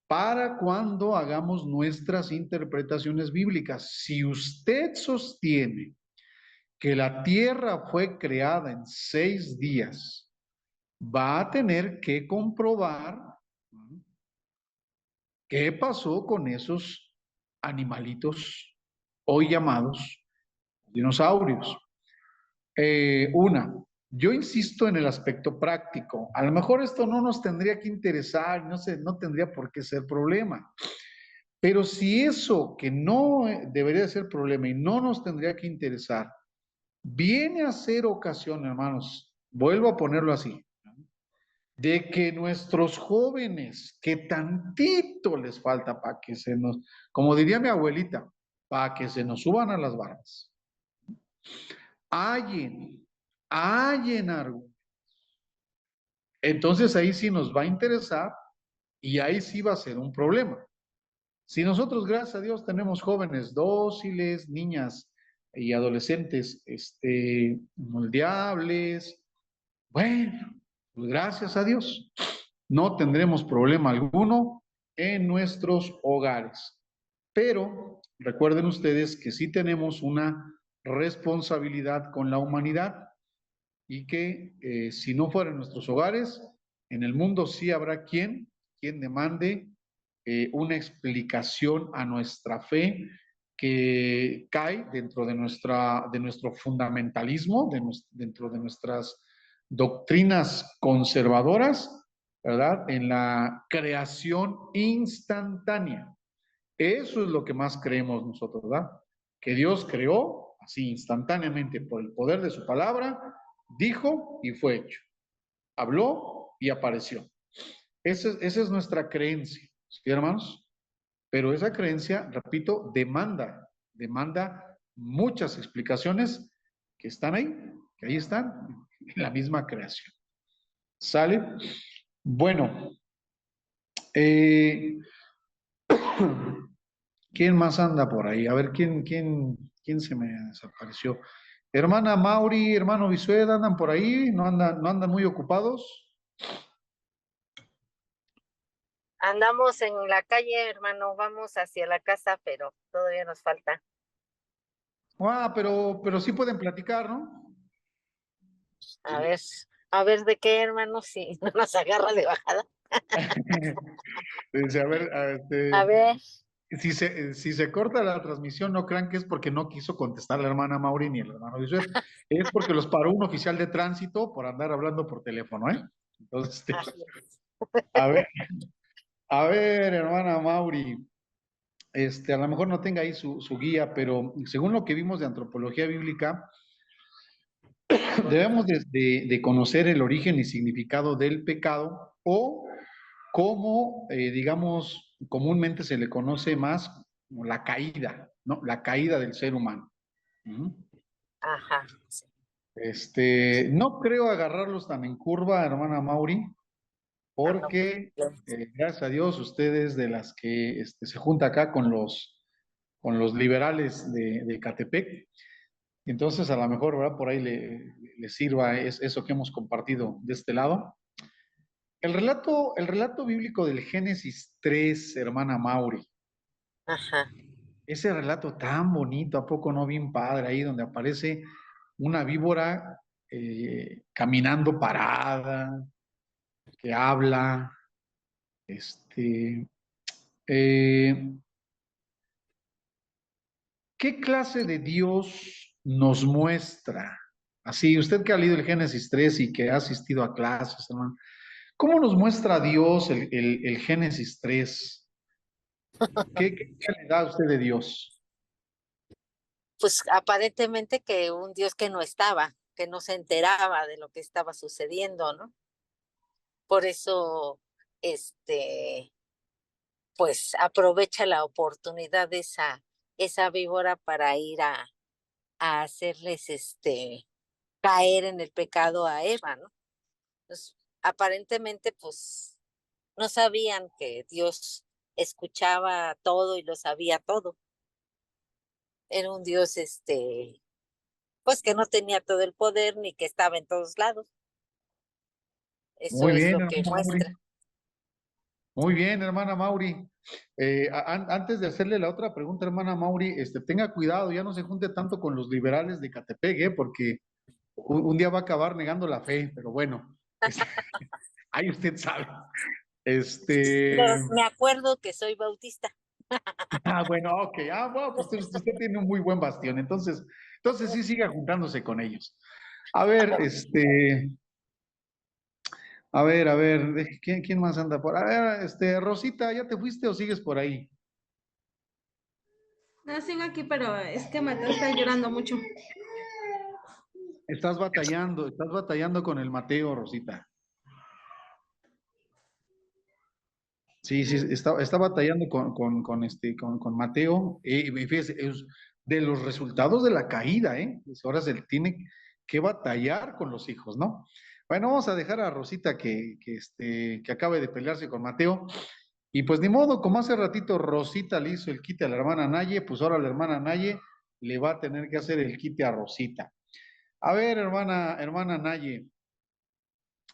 para cuando hagamos nuestras interpretaciones bíblicas. Si usted sostiene que la tierra fue creada en 6 días, va a tener que comprobar, ¿no?, qué pasó con esos animalitos hoy llamados dinosaurios. Yo insisto en el aspecto práctico. A lo mejor esto no nos tendría que interesar, no tendría por qué ser problema. Pero si eso que no debería ser problema y no nos tendría que interesar, viene a ser ocasión, hermanos, vuelvo a ponerlo así, de que nuestros jóvenes, que tantito les falta para que se nos, como diría mi abuelita, para que se nos suban a las barbas, hallen algo. Entonces ahí sí nos va a interesar y ahí sí va a ser un problema. Si nosotros, gracias a Dios, tenemos jóvenes dóciles, niñas y adolescentes, moldeables, bueno, pues gracias a Dios, no tendremos problema alguno en nuestros hogares. Pero recuerden ustedes que sí tenemos una responsabilidad con la humanidad y que si no fuera en nuestros hogares, en el mundo sí habrá quien demande una explicación a nuestra fe que cae dentro de nuestro fundamentalismo, dentro de nuestras doctrinas conservadoras, ¿verdad? En la creación instantánea. Eso es lo que más creemos nosotros, ¿verdad? Que Dios creó así instantáneamente por el poder de su palabra, dijo y fue hecho. Habló y apareció. Esa es nuestra creencia, ¿sí, hermanos? Pero esa creencia, repito, demanda muchas explicaciones que están ahí, que ahí están, en la misma creación. ¿Sale? Bueno, ¿quién más anda por ahí? A ver, ¿quién se me desapareció? Hermana Mauri, hermano Bisueda, ¿andan por ahí? ¿No andan muy ocupados? Andamos en la calle, hermano, vamos hacia la casa, pero todavía nos falta. Pero sí pueden platicar, ¿no? A ver de qué, hermano, si no nos agarra de bajada. Dice, a ver, A ver, si se corta la transmisión, no crean que es porque no quiso contestar la hermana Mauri ni el hermano Josué. Es porque los paró un oficial de tránsito por andar hablando por teléfono, ¿eh? Entonces, así es. a ver, hermana Mauri, a lo mejor no tenga ahí su guía, pero según lo que vimos de antropología bíblica, debemos de conocer el origen y significado del pecado o cómo, digamos, comúnmente se le conoce más como la caída, ¿no? La caída del ser humano. Ujú. Ajá. Sí. No creo agarrarlos tan en curva, hermana Mauri, Ah, no, porque pues, gracias a Dios ustedes de las que se junta acá con los liberales de Catepec. Entonces, a lo mejor, ¿verdad? Por ahí le sirva eso que hemos compartido de este lado. El relato bíblico del Génesis 3, hermana Mauri, ajá. ese relato tan bonito, ¿a poco no bien padre? Ahí donde aparece una víbora caminando parada, que habla, este, eh, ¿qué clase de Dios nos muestra? Así, usted que ha leído el Génesis 3 y que ha asistido a clases, hermano, ¿cómo nos muestra Dios el Génesis 3? ¿Qué le da a usted de Dios? Pues aparentemente que un Dios que no estaba, que no se enteraba de lo que estaba sucediendo, ¿no? Por eso, este, pues aprovecha la oportunidad de esa víbora para ir a hacerles, caer en el pecado a Eva, ¿no? Pues, aparentemente, pues, no sabían que Dios escuchaba todo y lo sabía todo. Era un Dios, pues que no tenía todo el poder ni que estaba en todos lados. Eso Muy es bien, lo que hermana Mauri. muestra. Muy bien, hermana Mauri. Antes de hacerle la otra pregunta, hermana Mauri, tenga cuidado, ya no se junte tanto con los liberales de Catepec, porque un día va a acabar negando la fe, pero bueno, ahí usted sabe. Me acuerdo que soy bautista. Bueno, ok, bueno, pues usted tiene un muy buen bastión, entonces sí siga juntándose con ellos. A ver, a ver, ¿quién más anda por? A ver, Rosita, ¿ya te fuiste o sigues por ahí? No, sigo aquí, pero es que Mateo está llorando mucho. Estás batallando con el Mateo, Rosita. Sí, está batallando con Mateo. Y fíjese, de los resultados de la caída, pues ahora se tiene que batallar con los hijos, ¿no? Bueno, vamos a dejar a Rosita que acabe de pelearse con Mateo. Y pues ni modo, como hace ratito Rosita le hizo el quite a la hermana Naye, pues ahora la hermana Naye le va a tener que hacer el quite a Rosita. A ver, hermana Naye,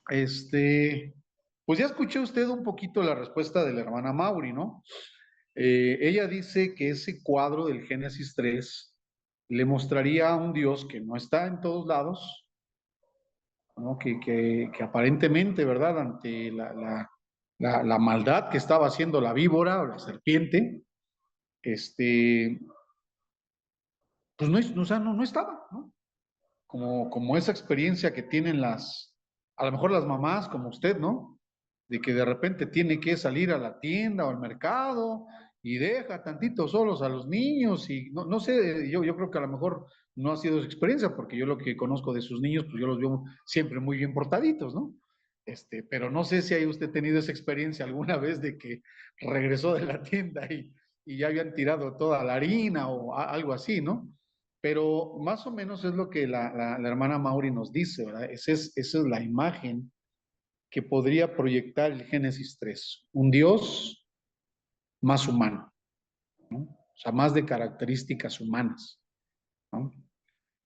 pues ya escuché usted un poquito la respuesta de la hermana Mauri, ¿no? Ella dice que ese cuadro del Génesis 3 le mostraría a un Dios que no está en todos lados, ¿no? Que aparentemente, ¿verdad? Ante la maldad que estaba haciendo la víbora o la serpiente, pues no, o sea, no estaba, ¿no? Como esa experiencia que tienen a lo mejor las mamás como usted, ¿no? De que de repente tiene que salir a la tienda o al mercado y deja tantito solos a los niños y no sé, yo creo que a lo mejor no ha sido su experiencia porque yo lo que conozco de sus niños, pues yo los veo siempre muy bien portaditos, ¿no? Pero no sé si hay usted tenido esa experiencia alguna vez de que regresó de la tienda y ya habían tirado toda la harina o algo así, ¿no? Pero más o menos es lo que la hermana Mauri nos dice, ¿verdad? Esa es la imagen que podría proyectar el Génesis 3. Un Dios más humano, ¿no? O sea, más de características humanas, ¿no?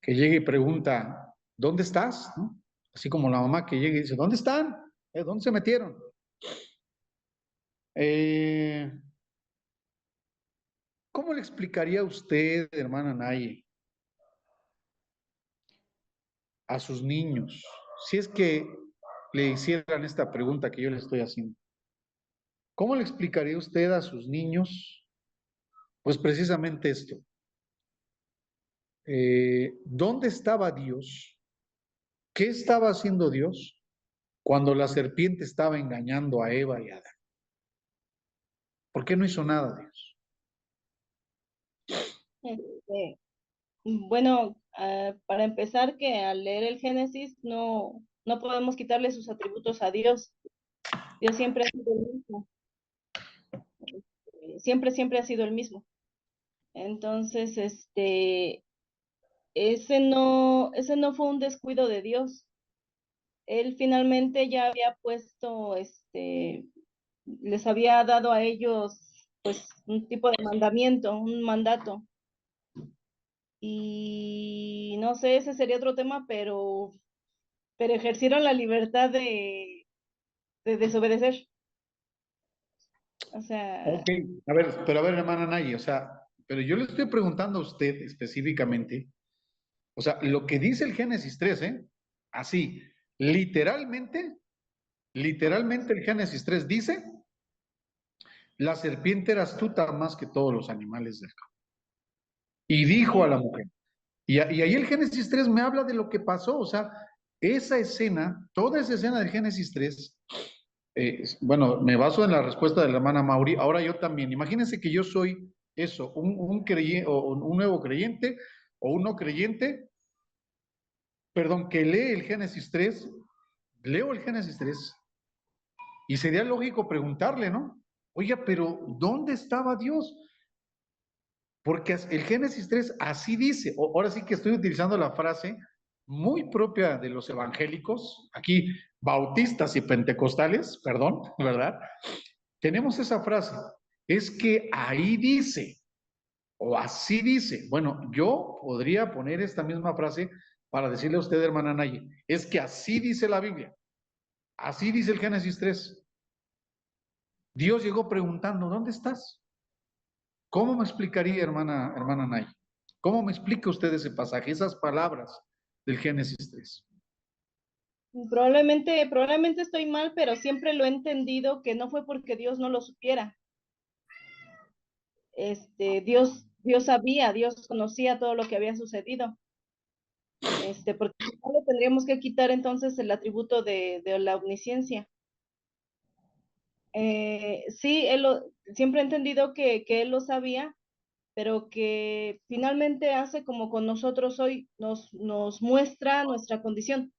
Que llegue y pregunta, ¿dónde estás? ¿No? Así como la mamá que llega y dice, ¿dónde están? ¿Dónde se metieron? ¿Cómo le explicaría a usted, hermana Naye, a sus niños, si es que le hicieran esta pregunta que yo le estoy haciendo, ¿cómo le explicaría usted a sus niños? Pues precisamente esto. ¿Dónde estaba Dios? ¿Qué estaba haciendo Dios cuando la serpiente estaba engañando a Eva y a Adán? ¿Por qué no hizo nada Dios? Este, bueno, para empezar, que al leer el Génesis no podemos quitarle sus atributos a Dios. Dios siempre ha sido el mismo. Siempre ha sido el mismo. Entonces, ese no fue un descuido de Dios. Él finalmente ya había puesto, les había dado a ellos, pues, un tipo de mandamiento, un mandato. Y no sé, ese sería otro tema, pero ejercieron la libertad de desobedecer. O sea, Ok, a ver, hermana Nayi, o sea, pero yo le estoy preguntando a usted específicamente, o sea, lo que dice el Génesis 3, así, literalmente, literalmente el Génesis 3 dice, la serpiente era astuta más que todos los animales del campo. Y dijo a la mujer, y ahí el Génesis 3 me habla de lo que pasó, o sea, esa escena, toda esa escena del Génesis 3, bueno, me baso en la respuesta de la hermana Mauri, ahora yo también, imagínense que yo soy eso, un creyente, o un nuevo creyente, o un no creyente, perdón, que lee el Génesis 3, leo el Génesis 3, y sería lógico preguntarle, ¿no? Oiga, pero ¿dónde estaba Dios? Porque el Génesis 3 así dice, ahora sí que estoy utilizando la frase muy propia de los evangélicos, aquí bautistas y pentecostales, perdón, ¿verdad? Tenemos esa frase, es que ahí dice, o así dice. Bueno, yo podría poner esta misma frase para decirle a usted, hermana Nayi, es que así dice la Biblia, así dice el Génesis 3. Dios llegó preguntando, ¿dónde estás? ¿Cómo me explicaría, hermana Nay? ¿Cómo me explica usted ese pasaje, esas palabras del Génesis 3? probablemente estoy mal, pero siempre lo he entendido que no fue porque Dios no lo supiera. Dios sabía, Dios conocía todo lo que había sucedido. Porque no le tendríamos que quitar entonces el atributo de la omnisciencia. Sí, siempre he entendido que él lo sabía, pero que finalmente hace como con nosotros hoy, nos muestra nuestra condición.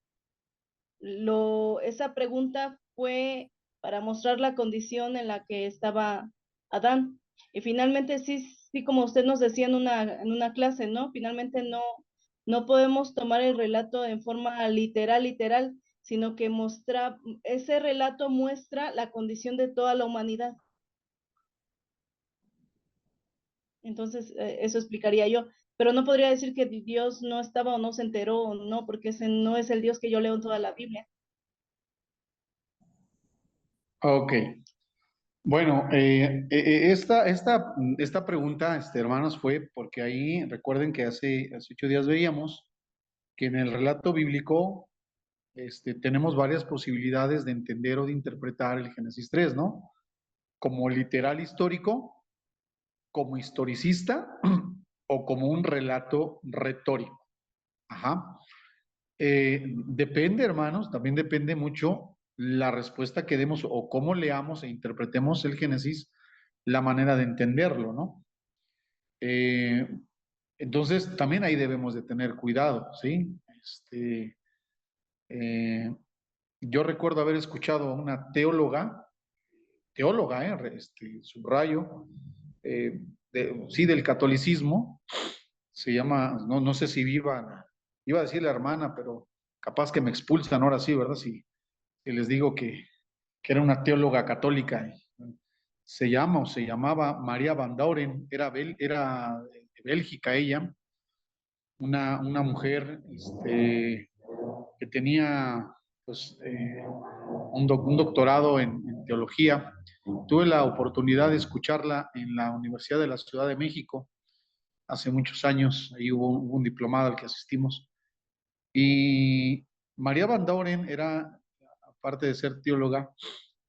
Esa pregunta fue para mostrar la condición en la que estaba Adán. Y finalmente sí, como usted nos decía en una clase, ¿no? Finalmente no podemos tomar el relato en forma literal, sino que ese relato muestra la condición de toda la humanidad. Entonces, eso explicaría yo. Pero no podría decir que Dios no estaba o no se enteró o no, porque ese no es el Dios que yo leo en toda la Biblia. Ok. Bueno, esta pregunta, hermanos, fue porque ahí, recuerden que hace 8 días veíamos que en el relato bíblico tenemos varias posibilidades de entender o de interpretar el Génesis 3, ¿no? Como literal histórico, como historicista o como un relato retórico. Ajá. Depende, hermanos, también depende mucho la respuesta que demos o cómo leamos e interpretemos el Génesis, la manera de entenderlo, ¿no? Eh, entonces, también ahí debemos de tener cuidado, ¿sí? Yo recuerdo haber escuchado a una teóloga, subrayo, sí, del catolicismo, se llama, no sé si iba a decir la hermana, pero capaz que me expulsan ahora sí, ¿verdad? Si les digo que era una teóloga católica, se llamaba María Van Doren, era de Bélgica ella, una mujer que tenía pues, un doctorado en teología. Tuve la oportunidad de escucharla en la Universidad de la Ciudad de México hace muchos años, ahí hubo un diplomado al que asistimos. María Van Doren era, aparte de ser teóloga,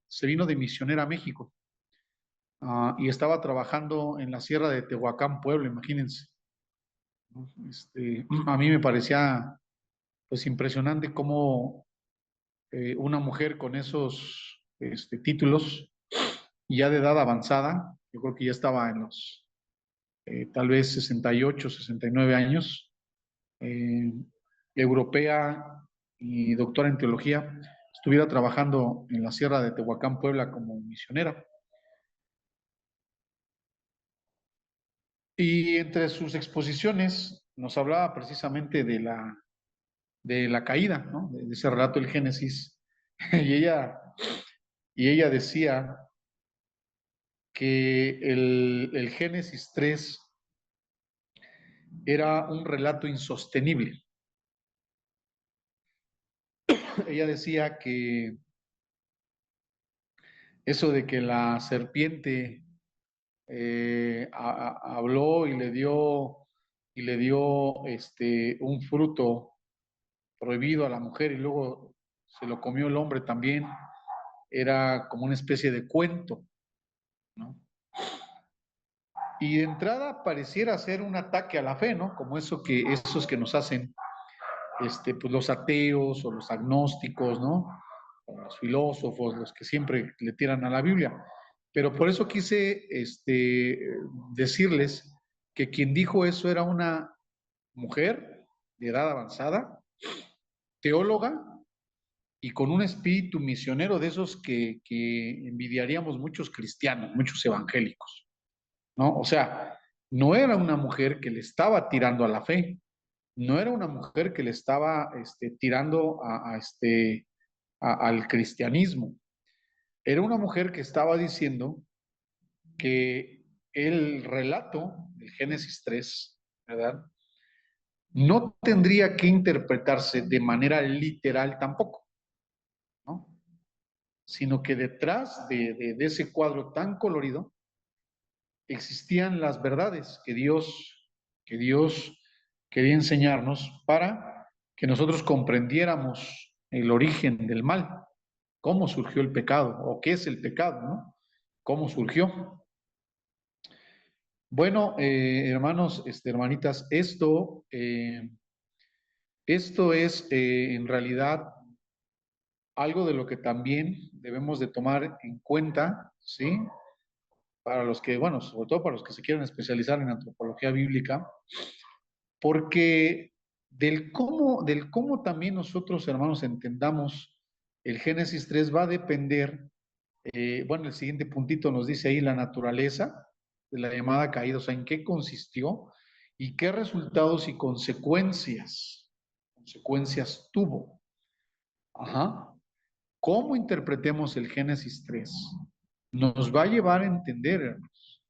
se vino de misionera a México y estaba trabajando en la sierra de Tehuacán, Puebla, imagínense. ¿No? A mí me parecía pues impresionante cómo una mujer con esos títulos, ya de edad avanzada, yo creo que ya estaba en los tal vez 68, 69 años, eh, europea y doctora en teología, estuviera trabajando en la sierra de Tehuacán, Puebla, como misionera. Y entre sus exposiciones nos hablaba precisamente de la caída, ¿no? De ese relato del Génesis. Y ella decía que el Génesis 3 era un relato insostenible. Ella decía que eso de que la serpiente habló y le dio un fruto prohibido a la mujer y luego se lo comió el hombre también, era como una especie de cuento, ¿no? Y de entrada pareciera ser un ataque a la fe, ¿no? Como esos que nos hacen pues los ateos o los agnósticos, ¿no? O los filósofos, los que siempre le tiran a la Biblia. Pero por eso quise decirles que quien dijo eso era una mujer de edad avanzada, teóloga y con un espíritu misionero de esos que envidiaríamos muchos cristianos, muchos evangélicos, ¿no? O sea, no era una mujer que le estaba tirando a la fe, no era una mujer que le estaba tirando al cristianismo, era una mujer que estaba diciendo que el relato del Génesis 3, ¿verdad? No tendría que interpretarse de manera literal tampoco, ¿no? Sino que detrás de ese cuadro tan colorido existían las verdades que Dios quería enseñarnos para que nosotros comprendiéramos el origen del mal, cómo surgió el pecado o qué es el pecado, ¿no? ¿Cómo surgió? Bueno, hermanos, hermanitas, esto es en realidad algo de lo que también debemos de tomar en cuenta, ¿sí? Para los que, bueno, sobre todo para los que se quieren especializar en antropología bíblica, porque del cómo también nosotros, hermanos, entendamos el Génesis 3 va a depender, bueno, el siguiente puntito nos dice ahí la naturaleza de la llamada caída, o sea, en qué consistió y qué resultados y consecuencias tuvo. Ajá. ¿Cómo interpretemos el Génesis 3? Nos va a llevar a entender, hermanos.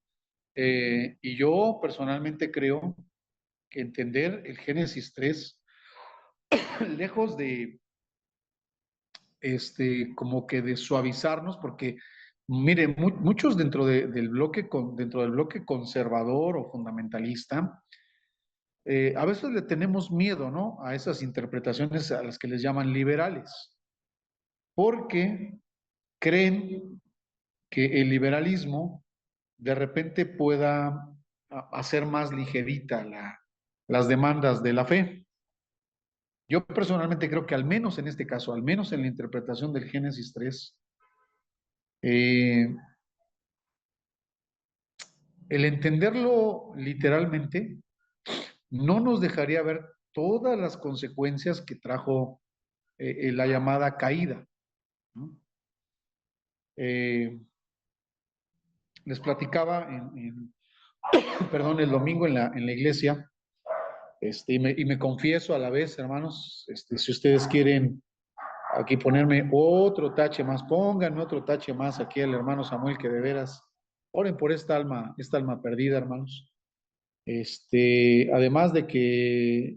Y yo personalmente creo que entender el Génesis 3, lejos de, como que de suavizarnos, porque miren, muchos dentro del bloque conservador o fundamentalista, a veces le tenemos miedo, ¿no? A esas interpretaciones a las que les llaman liberales, porque creen que el liberalismo de repente pueda hacer más ligerita las demandas de la fe. Yo personalmente creo que al menos en este caso, al menos en la interpretación del Génesis 3, eh, el entenderlo literalmente no nos dejaría ver todas las consecuencias que trajo la llamada caída, ¿no? Les platicaba perdón, el domingo en la iglesia, y me confieso a la vez, hermanos, si ustedes quieren aquí ponerme otro tache más, pónganme otro tache más aquí al hermano Samuel, que de veras, oren por esta alma perdida, hermanos. Además de que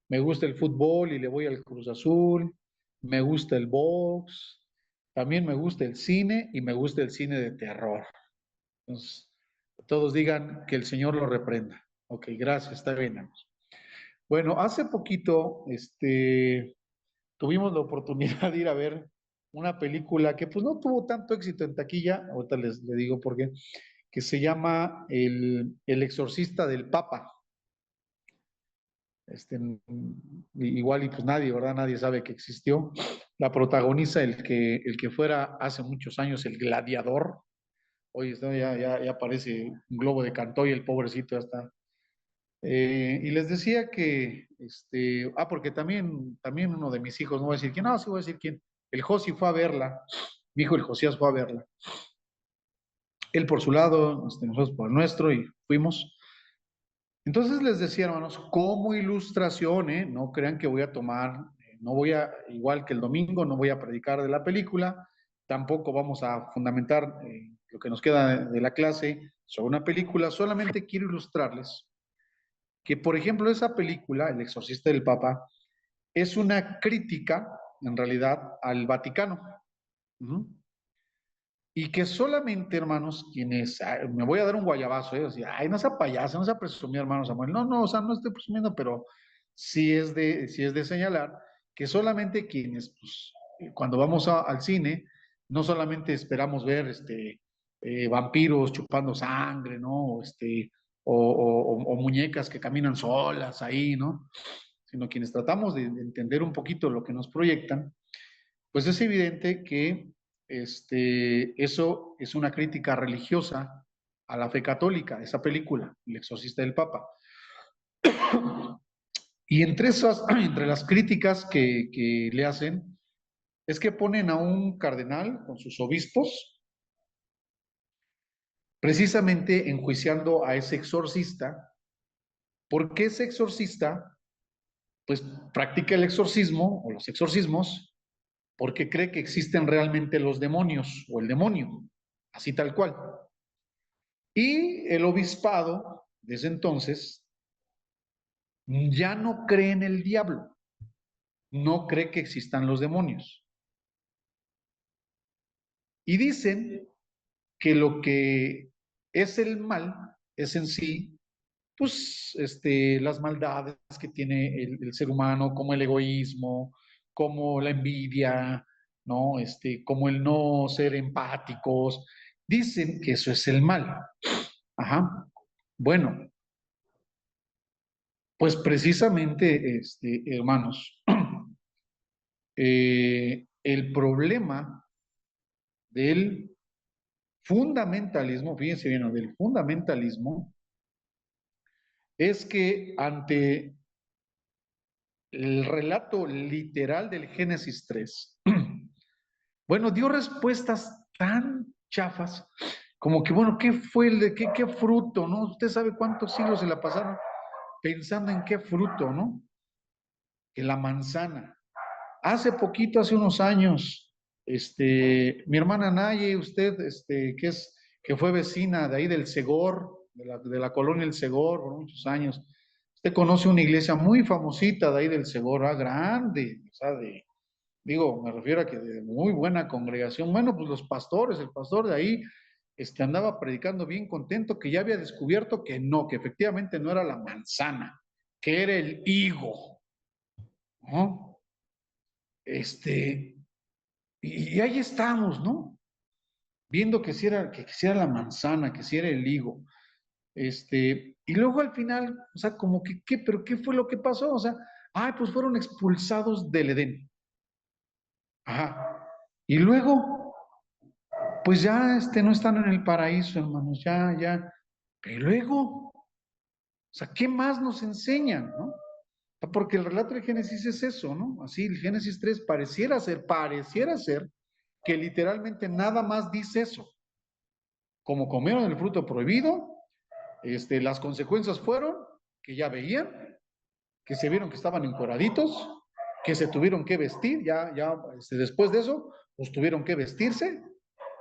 me gusta el fútbol y le voy al Cruz Azul, me gusta el box, también me gusta el cine y me gusta el cine de terror. Entonces, todos digan que el Señor lo reprenda. Ok, gracias, está bien, hermanos. Bueno, hace poquito, tuvimos la oportunidad de ir a ver una película que pues no tuvo tanto éxito en taquilla, ahorita les digo por qué, que se llama El Exorcista del Papa. Igual y pues nadie, ¿verdad? Nadie sabe que existió. La protagoniza el que fuera hace muchos años el gladiador. Hoy ya parece un globo de Cantoy, el pobrecito ya está. Y les decía que, porque también uno de mis hijos, no voy a decir quién, no, sí voy a decir quién, el Josi fue a verla, mi hijo el Josías fue a verla. Él por su lado, nosotros por el nuestro, y fuimos. Entonces les decía, hermanos, como ilustración, no crean que voy a tomar, no voy a, igual que el domingo, no voy a predicar de la película, tampoco vamos a fundamentar lo que nos queda de la clase sobre una película, solamente quiero ilustrarles que, por ejemplo, esa película, El Exorcista del Papa, es una crítica, en realidad, al Vaticano. Y que solamente, hermanos, quienes, me voy a dar un guayabazo, decir, ay, no sea payaso, no sea presumir, hermano Samuel. No, o sea, no estoy presumiendo, pero sí es de señalar que solamente quienes, pues, cuando vamos al cine, no solamente esperamos ver vampiros chupando sangre, ¿no? O muñecas que caminan solas ahí, ¿no? Sino quienes tratamos de entender un poquito lo que nos proyectan, pues es evidente que eso es una crítica religiosa a la fe católica, esa película, El Exorcista del Papa. Y entre las críticas que le hacen, es que ponen a un cardenal con sus obispos, precisamente enjuiciando a ese exorcista, porque ese exorcista, pues practica el exorcismo o los exorcismos, porque cree que existen realmente los demonios o el demonio, así tal cual. Y el obispado, desde entonces, ya no cree en el diablo, no cree que existan los demonios. Y dicen que lo que es el mal es en sí, pues, las maldades que tiene el ser humano, como el egoísmo, como la envidia, ¿no? Como el no ser empáticos. Dicen que eso es el mal. Ajá. Bueno, pues precisamente, hermanos, el problema del fundamentalismo, fíjense bien, ¿no? Del fundamentalismo, es que ante el relato literal del Génesis 3, bueno, dio respuestas tan chafas como que, bueno, ¿qué fue qué fruto, no? Usted sabe cuántos siglos se la pasaron pensando en qué fruto, ¿no? Que la manzana. Hace poquito, hace unos años, mi hermana Naye, usted, que fue vecina de ahí del Segor, de la colonia El Segor, por muchos años, usted conoce una iglesia muy famosita de ahí del Segor, grande, o sea, digo, me refiero a que de muy buena congregación. Bueno, pues los pastores, el pastor de ahí, andaba predicando bien contento, que ya había descubierto que no, que efectivamente no era la manzana, que era el higo, ¿no? Y ahí estamos, ¿no? Viendo que si era la manzana, que si era el higo. Y luego al final, o sea, como que, ¿pero qué fue lo que pasó? O sea, pues fueron expulsados del Edén. Ajá. Y luego, pues ya, no están en el paraíso, hermanos, ya. Pero luego, o sea, ¿qué más nos enseñan, no? Porque el relato de Génesis es eso, ¿no? Así, el Génesis 3 pareciera ser que literalmente nada más dice eso. Como comieron el fruto prohibido, las consecuencias fueron que ya veían, que se vieron que estaban encueraditos, que se tuvieron que vestir, después de eso, pues tuvieron que vestirse,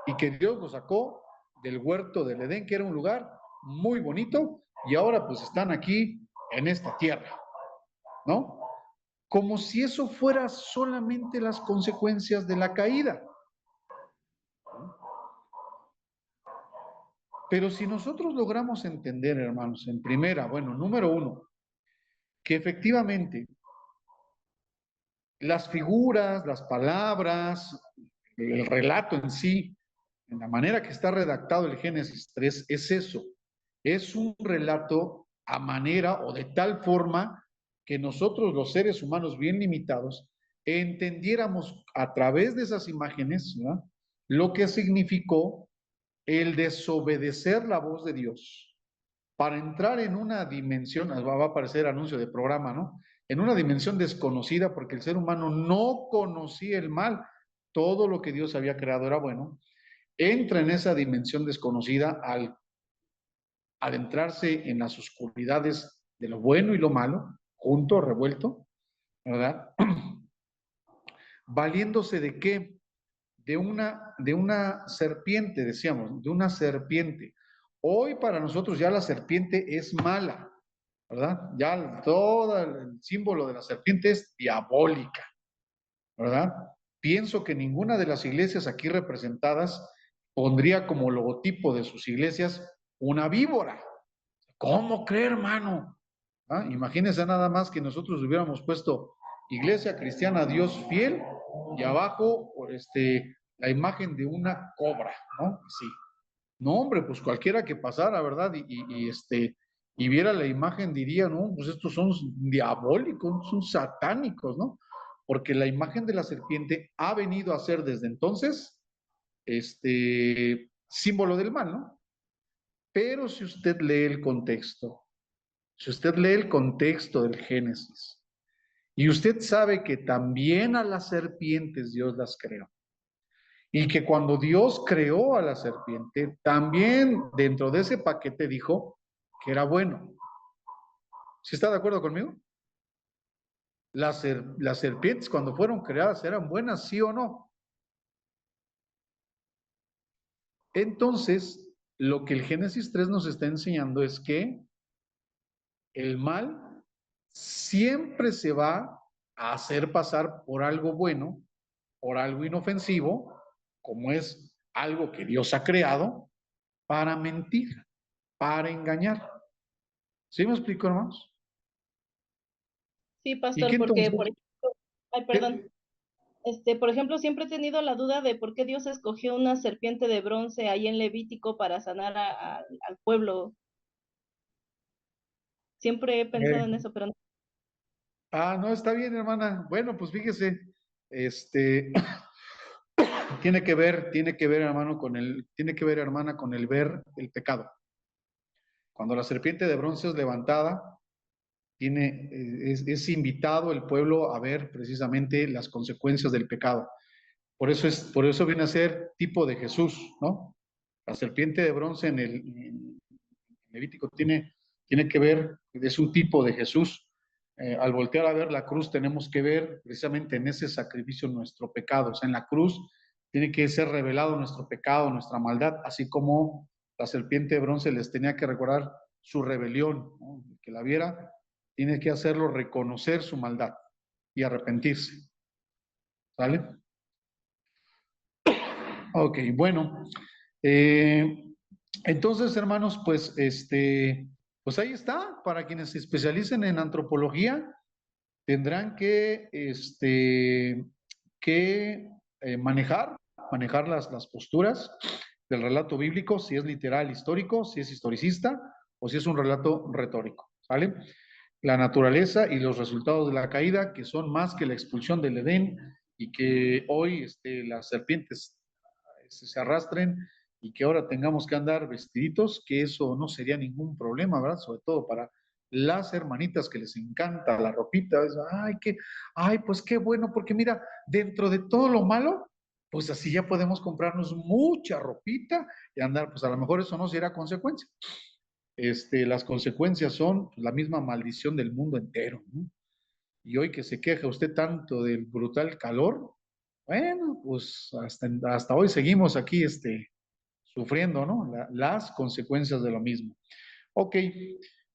y que Dios los sacó del huerto del Edén, que era un lugar muy bonito, y ahora pues están aquí en esta tierra, ¿no? Como si eso fuera solamente las consecuencias de la caída. Pero si nosotros logramos entender, hermanos, en primera, bueno, número uno, que efectivamente las figuras, las palabras, el relato en sí, en la manera que está redactado el Génesis 3, es eso. Es un relato a manera o de tal forma que nosotros los seres humanos bien limitados entendiéramos a través de esas imágenes, ¿verdad?, lo que significó el desobedecer la voz de Dios para entrar en una dimensión, va a aparecer anuncio de programa, ¿no?, en una dimensión desconocida, porque el ser humano no conocía el mal, todo lo que Dios había creado era bueno, entra en esa dimensión desconocida al adentrarse en las oscuridades de lo bueno y lo malo, junto, revuelto, ¿verdad? Valiéndose de qué? De una serpiente, decíamos, de una serpiente. Hoy para nosotros ya la serpiente es mala, ¿verdad? Ya todo el símbolo de la serpiente es diabólica, ¿verdad? Pienso que ninguna de las iglesias aquí representadas pondría como logotipo de sus iglesias una víbora. ¿Cómo creer, hermano? ¿Ah? Imagínense nada más que nosotros hubiéramos puesto Iglesia Cristiana Dios Fiel y abajo la imagen de una cobra, ¿no? Sí. No, hombre, pues cualquiera que pasara, ¿verdad? Y viera la imagen diría, no, pues estos son diabólicos, son satánicos, ¿no? Porque la imagen de la serpiente ha venido a ser desde entonces símbolo del mal, ¿no? Pero si usted lee el contexto, si usted lee el contexto del Génesis, y usted sabe que también a las serpientes Dios las creó, y que cuando Dios creó a la serpiente, también dentro de ese paquete dijo que era bueno. ¿Sí está de acuerdo conmigo? Las serpientes cuando fueron creadas eran buenas, ¿sí o no? Entonces, lo que el Génesis 3 nos está enseñando es que el mal siempre se va a hacer pasar por algo bueno, por algo inofensivo, como es algo que Dios ha creado, para mentir, para engañar. ¿Sí me explico, hermanos? Sí, ¿Y pastor, qué porque, entonces? por ejemplo, ay, perdón, por ejemplo, siempre he tenido la duda de por qué Dios escogió una serpiente de bronce ahí en Levítico para sanar al pueblo. Siempre he pensado en eso, pero no. No, está bien, hermana. Bueno, pues fíjese, tiene que ver, hermano, tiene que ver, hermana, con el ver el pecado. Cuando la serpiente de bronce es levantada, es invitado el pueblo a ver precisamente las consecuencias del pecado. Por eso viene a ser tipo de Jesús, ¿no? La serpiente de bronce en Levítico tiene que ver, es un tipo de Jesús. Al voltear a ver la cruz tenemos que ver precisamente en ese sacrificio nuestro pecado. O sea, en la cruz tiene que ser revelado nuestro pecado, nuestra maldad, así como la serpiente de bronce les tenía que recordar su rebelión, ¿no? El que la viera tiene que hacerlo reconocer su maldad y arrepentirse. ¿Sale? Ok, bueno. Entonces, hermanos, pues ahí está. Para quienes se especialicen en antropología, tendrán que manejar las posturas del relato bíblico, si es literal histórico, si es historicista o si es un relato retórico, ¿sale? La naturaleza y los resultados de la caída, que son más que la expulsión del Edén y que hoy las serpientes se arrastren y que ahora tengamos que andar vestiditos, que eso no sería ningún problema, ¿verdad? Sobre todo para las hermanitas que les encanta la ropita, pues qué bueno, porque mira, dentro de todo lo malo, pues así ya podemos comprarnos mucha ropita y andar, pues a lo mejor eso no será consecuencia. Las consecuencias son la misma maldición del mundo entero, ¿no? Y hoy que se queja usted tanto del brutal calor, bueno, pues hasta hoy seguimos aquí sufriendo, ¿no? Las consecuencias de lo mismo. Ok,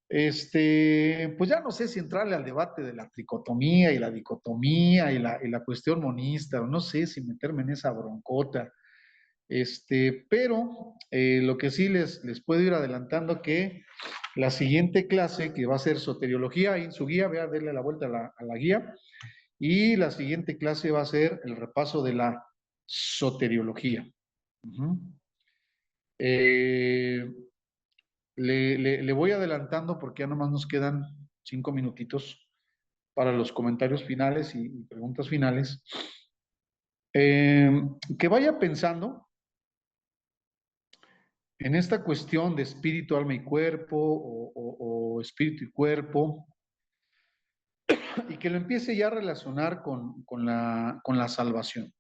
pues ya no sé si entrarle al debate de la tricotomía y la dicotomía y la cuestión monista, o no sé si meterme en esa broncota. Pero lo que sí les puedo ir adelantando que la siguiente clase, que va a ser soteriología, ahí en su guía, vea, darle la vuelta a la guía, Y la siguiente clase va a ser el repaso de la soteriología. Le voy adelantando porque ya nomás nos quedan 5 minutitos para los comentarios finales y preguntas finales. Que vaya pensando en esta cuestión de espíritu, alma y cuerpo, o espíritu y cuerpo, y que lo empiece ya a relacionar con la salvación.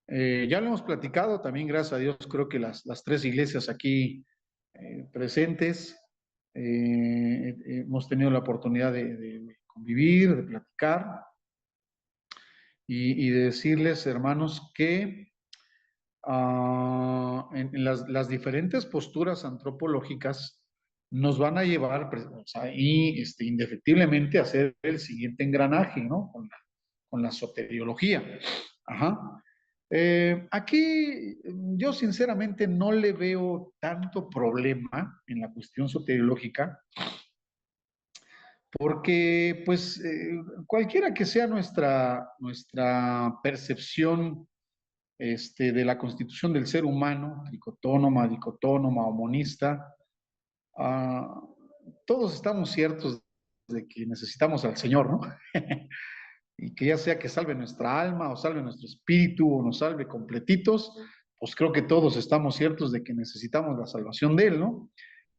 Ya lo hemos platicado también, gracias a Dios, creo que las 3 iglesias aquí presentes hemos tenido la oportunidad de convivir, de platicar y de decirles, hermanos, que en las diferentes posturas antropológicas nos van a llevar, o sea, indefectiblemente a hacer el siguiente engranaje, ¿no? Con la soteriología. Ajá. Aquí yo sinceramente no le veo tanto problema en la cuestión soteriológica, porque pues cualquiera que sea nuestra percepción de la constitución del ser humano, tricotónoma, dicotónoma o monista, todos estamos ciertos de que necesitamos al Señor, ¿no? Y que ya sea que salve nuestra alma o salve nuestro espíritu o nos salve completitos, pues creo que todos estamos ciertos de que necesitamos la salvación de Él, ¿no?